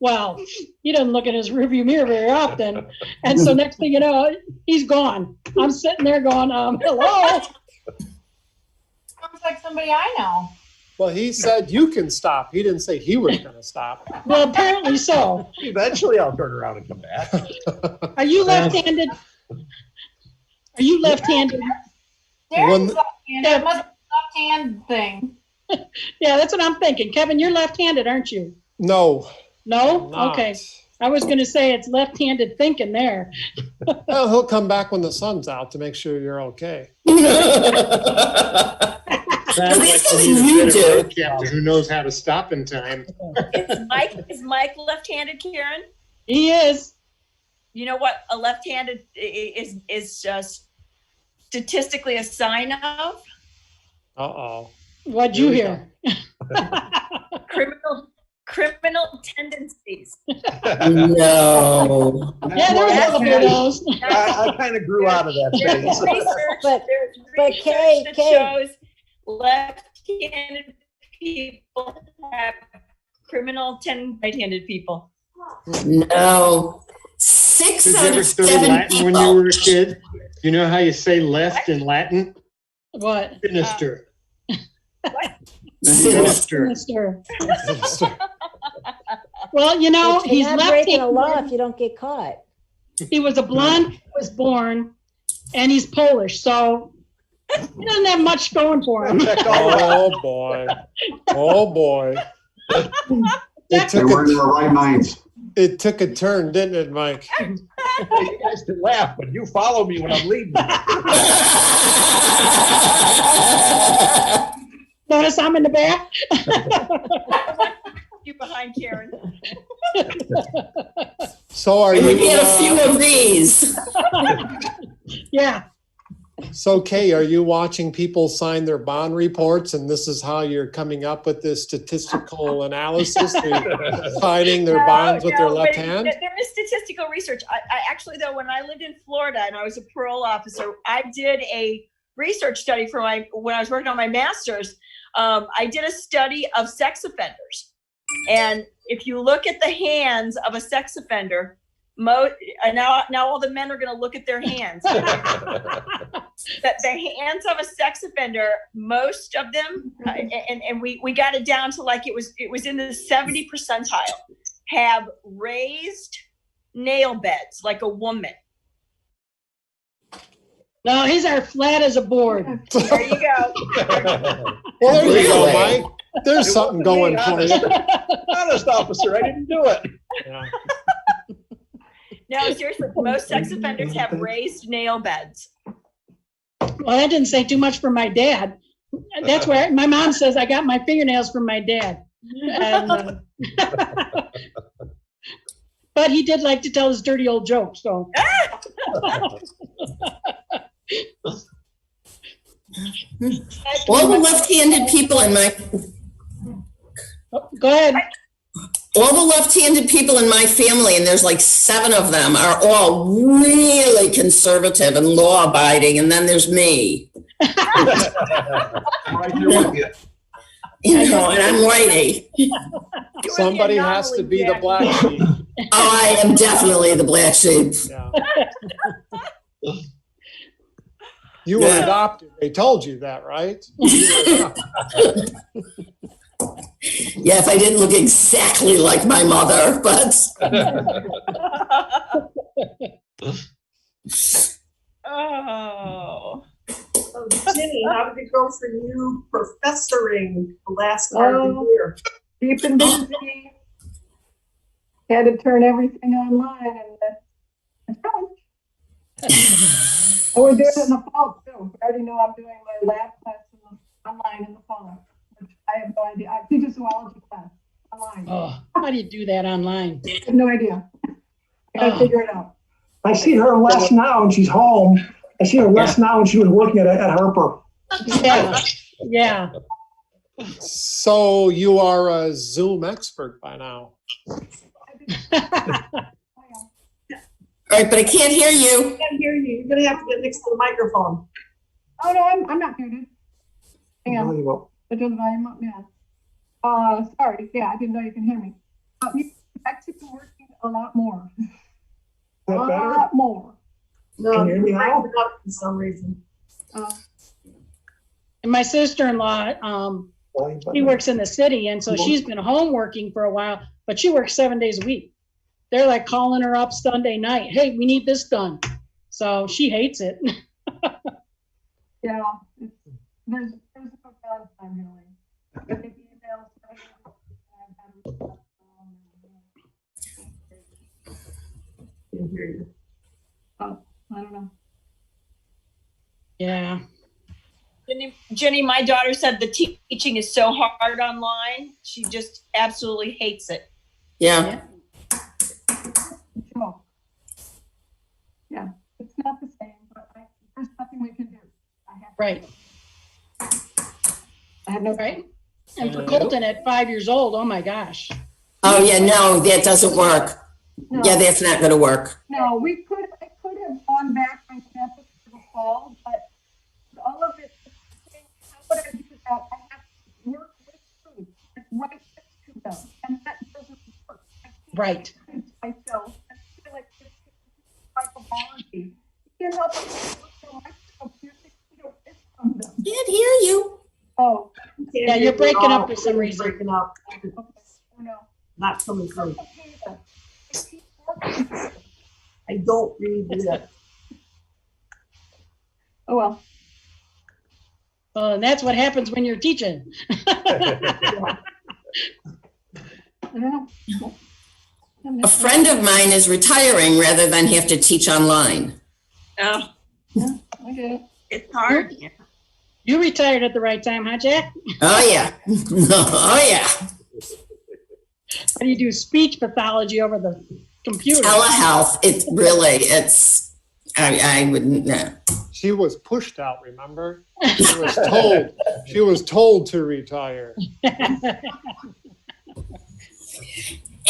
Well, he doesn't look in his rearview mirror very often. And so next thing you know, he's gone. I'm sitting there going, hello? Sounds like somebody I know. Well, he said you can stop. He didn't say he was going to stop. Well, apparently so. Eventually I'll turn around and come back. Are you left-handed? Are you left-handed? One- There's left-handed. It must be a left-hand thing. Yeah, that's what I'm thinking. Kevin, you're left-handed, aren't you? No. No? not. Okay. I was going to say it's left-handed thinking there. Well, he'll come back when the sun's out to make sure you're okay. Sounds like least we need a you better do. road captain who knows how to stop in time. Is Mike left-handed, Karen? He is. You know what a left-handed is just statistically a sign of? Uh-oh. What'd Here you we hear? Criminal tendencies. No. Yeah, there was a couple of those. I kind of grew out of that There's phase. research, But- there's but research Kay, that Kay. shows left-handed people have criminal right-handed people. No. 6 Did you out ever of study 7 Latin when you people. were a kid? You know how you say left in Latin? What? Sinister. Sinister. Sinister. Well, you know, But you're he's not breaking a law left-handed. if you don't get caught. He was a blonde, was born, and he's Polish, so he doesn't have much going for him. Oh, boy. Oh, boy. They were in their right minds. It took a turn, didn't it, Mike? You guys can laugh, but you follow me when I'm leading. Notice I'm in the back. You behind Karen. So are And you? we get a few of these. Yeah. So Kay, are you watching people sign their bond reports, and this is how you're coming up with this statistical analysis? They're signing their bonds with their left but hand? There is statistical research. I actually, though, when I lived in Florida and I was a parole officer, I did a research study for when I was working on my master's. I did a study of sex offenders. And if you look at the hands of a sex offender, now all the men are going to look at their hands. That the hands of a sex offender, most of them, and we got it down to like it was in the 70 percentile, have raised nail beds like a woman. No, his are flat as a board. There you go. Well, there you go, Really? Mike. There's something going for you. Honest officer, I didn't do it. Yeah. No, seriously, most sex offenders have raised nail beds. Well, that didn't say too much for my dad. That's where my mom says I got my fingernails from my dad. And, but he did like to tell his dirty old jokes, so. All the left-handed people in my Go ahead. all the left-handed people in my family, and there's like 7 of them, are all really conservative and law-abiding, and then there's me. Right there with you. You know, and I'm righty. Somebody has to be the black sheep. Oh, I am definitely the black sheep. Yeah. You were Yeah. adopted. They told you that, right? Yeah, if I didn't look exactly like my mother, but Oh. So, Ginny, how did it go for you professoring the last part of the year? Keep and busy. Had to turn everything online and it's challenge. And we're doing it in the fall too. I already know I'm doing my lab class online in the fall, which I have no idea. I teach a zoology class online. Oh, how do you do that online? I have no idea. I gotta figure it out. I see her less now when she's home. I see her less now when she was working at Harper. Yeah, yeah. So you are a Zoom expert by now. all right, but I can't hear you. I can't hear you. You're gonna have to get next to the microphone. Oh no, I'm not muted. Hang on. I turn the volume up, yeah. Sorry, yeah, I didn't know you can hear me. You've actually been working a lot more. A lot more. No, Can you hear me you're now? breaking up for some reason. And my sister-in-law, she works in the city, and so she's been home working for a while, but she works 7 days a week. They're like calling her up Sunday night, hey, we need this done. So she hates it. Yeah, there's no downtime really. I get emails, Can't hear you. oh, I don't know. Yeah. Jenny, my daughter said the teaching is so hard online. She just absolutely hates it. Yeah. Sure. Yeah, it's not the same, but there's nothing we can do. Right. I have no. Right. And for Colton at 5 years old, oh my gosh. Oh, yeah, no, that doesn't work. No. Yeah, that's not going to work. No, I could have gone back on campus for the fall, but all of it, what I do is that I have to work with students, like right next to them, and that doesn't work. Right. Myself, I feel like it's psychology. You can't help but look at the microscope, you don't miss from them. Can't hear you. Oh, Yeah, you're breaking up for some reason. Breaking up. Oh, no. Not coming through. I don't read that. Oh, well. Well, and that's what happens when you're teaching. I don't know. A friend of mine is retiring rather than have to teach online. Oh, Yeah, I get it. it's hard. You retired at the right time, huh, Jack? Oh, yeah. Oh, yeah. How do you do speech pathology over the computer? Telehealth, I wouldn't know. She was pushed out, remember? She was told to retire.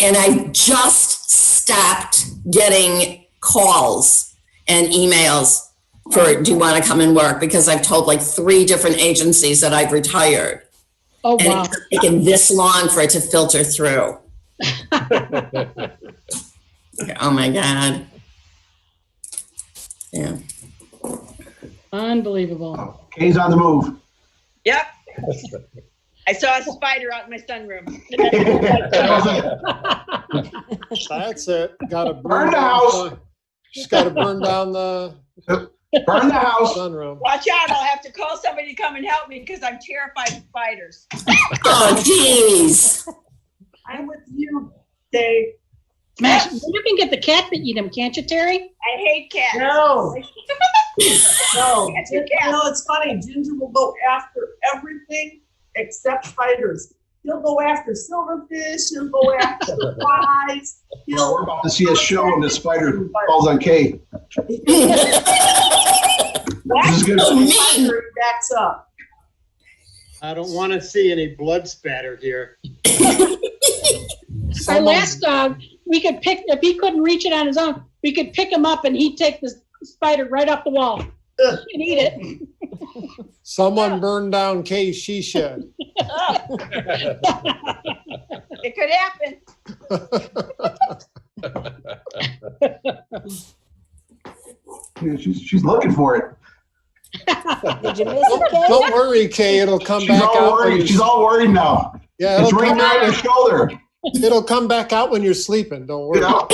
And I just stopped getting calls and emails for, do you want to come and work? Because I've told like 3 different agencies that I've retired. Oh, And wow. it's taken this long for it to filter through. Oh my God. Yeah. Unbelievable. Kay's on the move. Yep. I saw a spider out in my sunroom. That's it. Gotta Burn the house. She's gotta burn down the Burn the house. sunroom. Watch out, I'll have to call somebody to come and help me because I'm terrified of spiders. Oh, geez. I'm with you, Dave. Smash. You can get the cat to eat them, can't you, Terry? I hate cats. No. No. Cats are You cats. know, it's funny. Ginger will go after everything except spiders. He'll go after silverfish. He'll go after flies. We're about to see a show and the spider falls on Kay. This is good. Spider backs up. I don't want to see any blood spatter here. Our last dog, we could pick, if he couldn't reach it on his own, we could pick him up and he'd take the spider right off the wall and eat it. Someone burned down Kay's shed. It could happen. Yeah, she's looking for it. Did you miss it, Kay? Don't worry, Kay. It'll come She's back all out. worried. She's all worried now. Yeah, It's it'll right come on out. her shoulder. It'll come back out when you're sleeping. Don't worry. Yeah.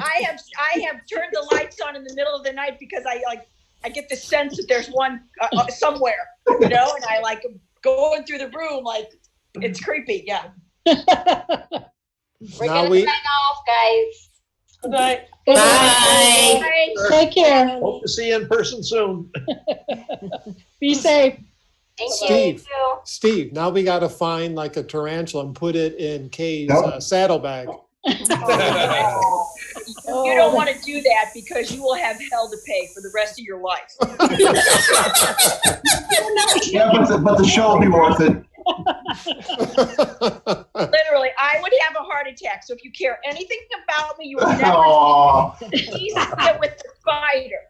I have turned the lights on in the middle of the night because I get the sense that there's one somewhere, and I like going through the room like it's creepy. Yeah. We're Now gonna sign off, guys. Bye. Bye. Take care. Hope to see you in person soon. Be safe. Thank Steve. you. Steve, now we got to find like a tarantula and put it in Kay's Yep. saddlebag. You don't want to do that because you will have hell to pay for the rest of your life. Yeah, but the show will be worth it. Literally, I would have a heart attack. So if you care anything about me, you will never Aw. please get with the spider.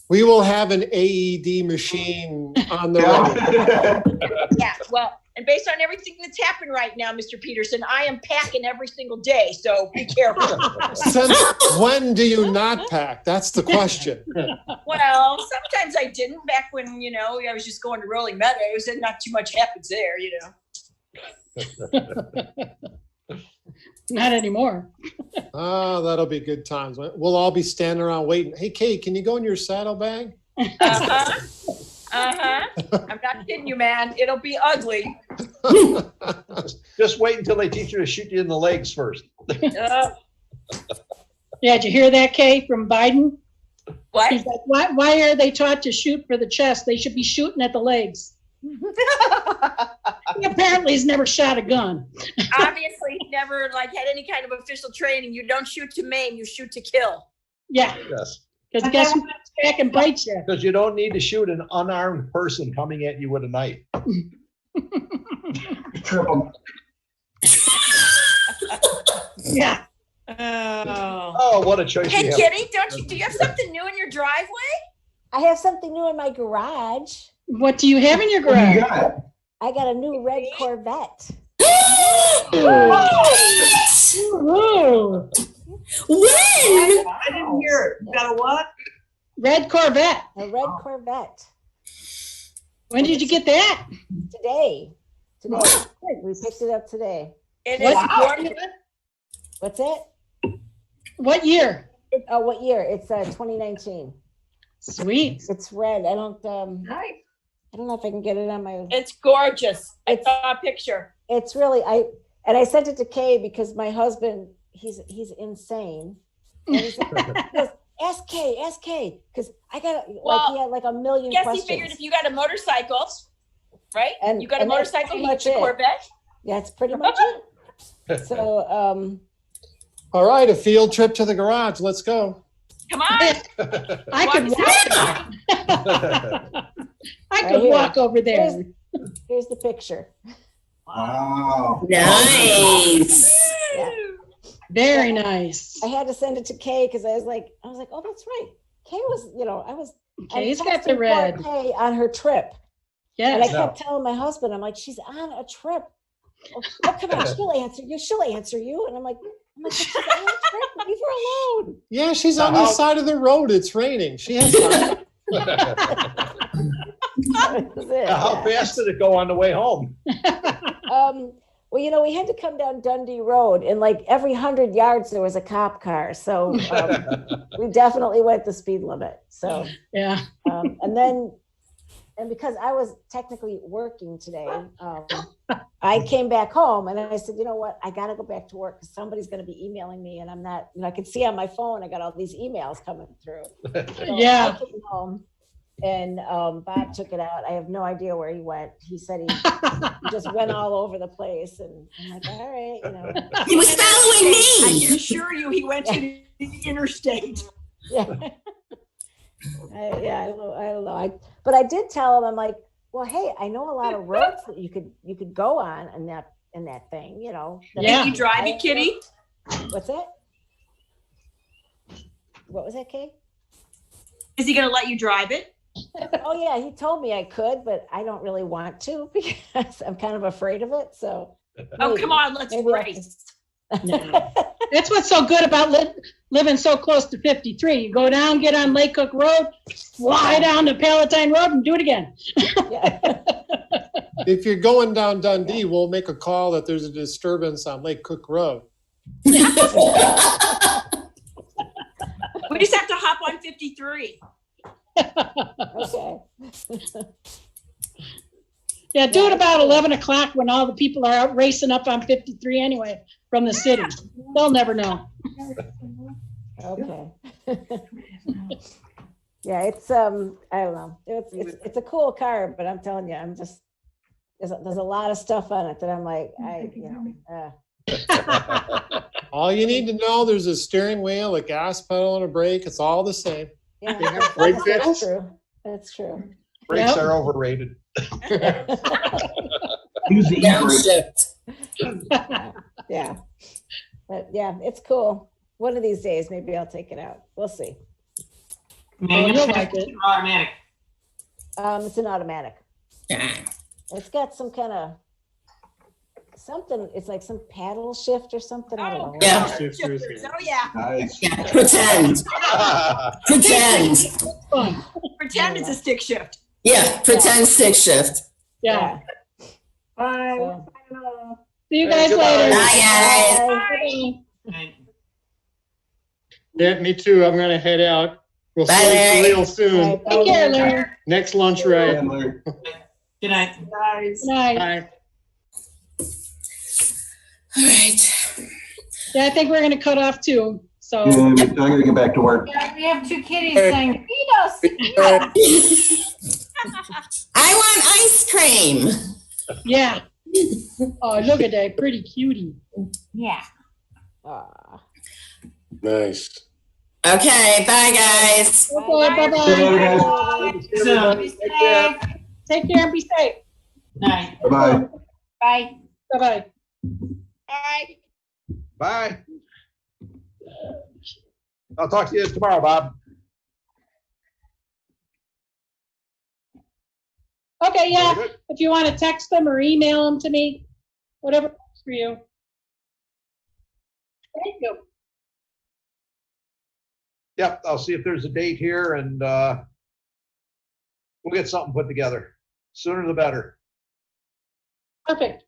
We will have an AED machine on the road. Yeah, well, and based on everything that's happened right now, Mr. Peterson, I am packing every single day, so be careful. Since when do you not pack? That's the question. Well, sometimes I didn't back when, I was just going to Rolling Meadows and not too much happens there, Not anymore. Oh, that'll be good times. We'll all be standing around waiting. Hey, Kay, can you go in your saddlebag? Uh-huh. I'm not kidding you, man. It'll be ugly. Just wait until they teach you to shoot you in the legs first. Uh, Yeah, did you hear that, Kay, from Biden? what? He's like, why are they taught to shoot for the chest? They should be shooting at the legs. He apparently has never shot a gun. Obviously, he never had any kind of official training. You don't shoot to maim, you shoot to kill. Yeah, Yes. because guess who comes back and bites you? Because you don't need to shoot an unarmed person coming at you with a knife. Trip 'em. Yeah. Oh, what a choice Hey, you have. Kitty, do you have something new in your driveway? I have something new in my garage. What do you have in your What do you garage? got? I got a new red Corvette. Ooh. When? I didn't hear it. You got a what? Red Corvette. A red Corvette. When did you get that? Today. We picked it up today. It is gorgeous. What's it? What year? Oh, what year? It's 2019. Sweet. It's red. I don't Nice. I don't know if I can get it on my. It's gorgeous. I saw a picture. It's really I sent it to Kay because my husband he's insane. And he's like, he goes, ask Kay, because I got he had like a million Guess questions. he figured if you got a motorcycle, right? And you got a and that's motorcycle, pretty you much get a it. Corvette. That's pretty much it. So All right, a field trip to the garage. Let's go. Come on. I could walk. I could walk over there. Here's the picture. Wow. Nice. Yeah. Very nice. I had to send it to Kay because I was like, oh, that's right. Kay was, Kay's I got the texted red. Kay on her trip. Yes. And I kept telling my husband, I'm like, she's on a trip. Oh, come on, she'll answer you. And I'm like, but she's on a trip. Leave her alone. Yeah, she's on the side of the road. It's raining. She has time. How fast did it go on the way home? Well, we had to come down Dundee Road, and like every 100 yards there was a cop car. So we definitely went the speed limit. So yeah. And because I was technically working today, I came back home and I said, you know what, I got to go back to work because somebody's going to be emailing me, and I'm not. I can see on my phone I got all these emails coming through. So yeah. I came home, and Bob took it out. I have no idea where he went. He said he just went all over the place, and I'm like, all right, He was following I me. can assure you, he went to the interstate. Yeah. I don't know. But I did tell him, I'm like, well, hey, I know a lot of roads that you could go on in that thing, Yeah. You drive it, Kitty? What's that? What was that, Kay? Is he going to let you drive it? Oh yeah, he told me I could, but I don't really want to because I'm kind of afraid of it. So. Oh, come on, let's race. No. That's what's so good about living so close to 53. You go down, get on Lake Cook Road, fly down to Palatine Road, and do it again. If you're going down Dundee, we'll make a call that there's a disturbance on Lake Cook Road. We just have to hop on 53. Okay. Yeah, do it about 11 o'clock when all the people are out racing up on 53 anyway from the city. They'll never know. Okay. Yeah, it's I don't know. It's a cool car, but I'm telling you, I'm just there's a lot of stuff on it that I'm like, All you need to know, there's a steering wheel, a gas pedal, and a brake. It's all the same. Yeah, brake that's pedals? true. That's true. Brakes are overrated. Use the Downshift. Yeah. But yeah, it's cool. One of these days, maybe I'll take it out. We'll see. You'll like it. Automatic. It's an automatic. It's got some kind of something. It's like some paddle shift or something. I don't know. Yeah. Oh, yeah. Nice. Yeah, pretend. Pretend. Fun. Pretend it's a stick shift. Yeah, pretend stick shift. Yeah. Bye. So- See you guys Goodbye. later. Bye, guys. Bye. Yeah, me too. I'm gonna head out. We'll Bye, see you Larry. real soon. Take care, Larry. Next lunch ride. Chandler. Good night. Nice. Good night. Bye. All right. Yeah, I think we're going to cut off too. So Yeah, I'm gonna get back to work. Yeah, we have two kitties saying, feed us, feed us. I want ice cream. yeah. Oh, look at that pretty cutie. Yeah. Nice. Okay, bye, guys. Okay, bye-bye. Be safe. Take care and be safe. Night. Bye-bye. Bye. Bye-bye. Bye. Bye. I'll talk to you tomorrow, Bob. Okay, yeah. Very good. If you want to text them or email them to me, whatever works for you. Thank you. Yep, I'll see if there's a date here and we'll get something put together. Sooner the better. Perfect.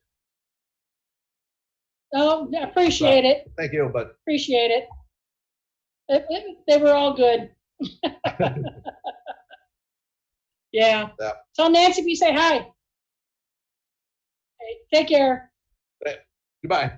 Oh, I appreciate it. Thank you, but Appreciate it. They were all good. Yeah. Yeah. Tell Nancy we say hi. Okay, take care. Goodbye.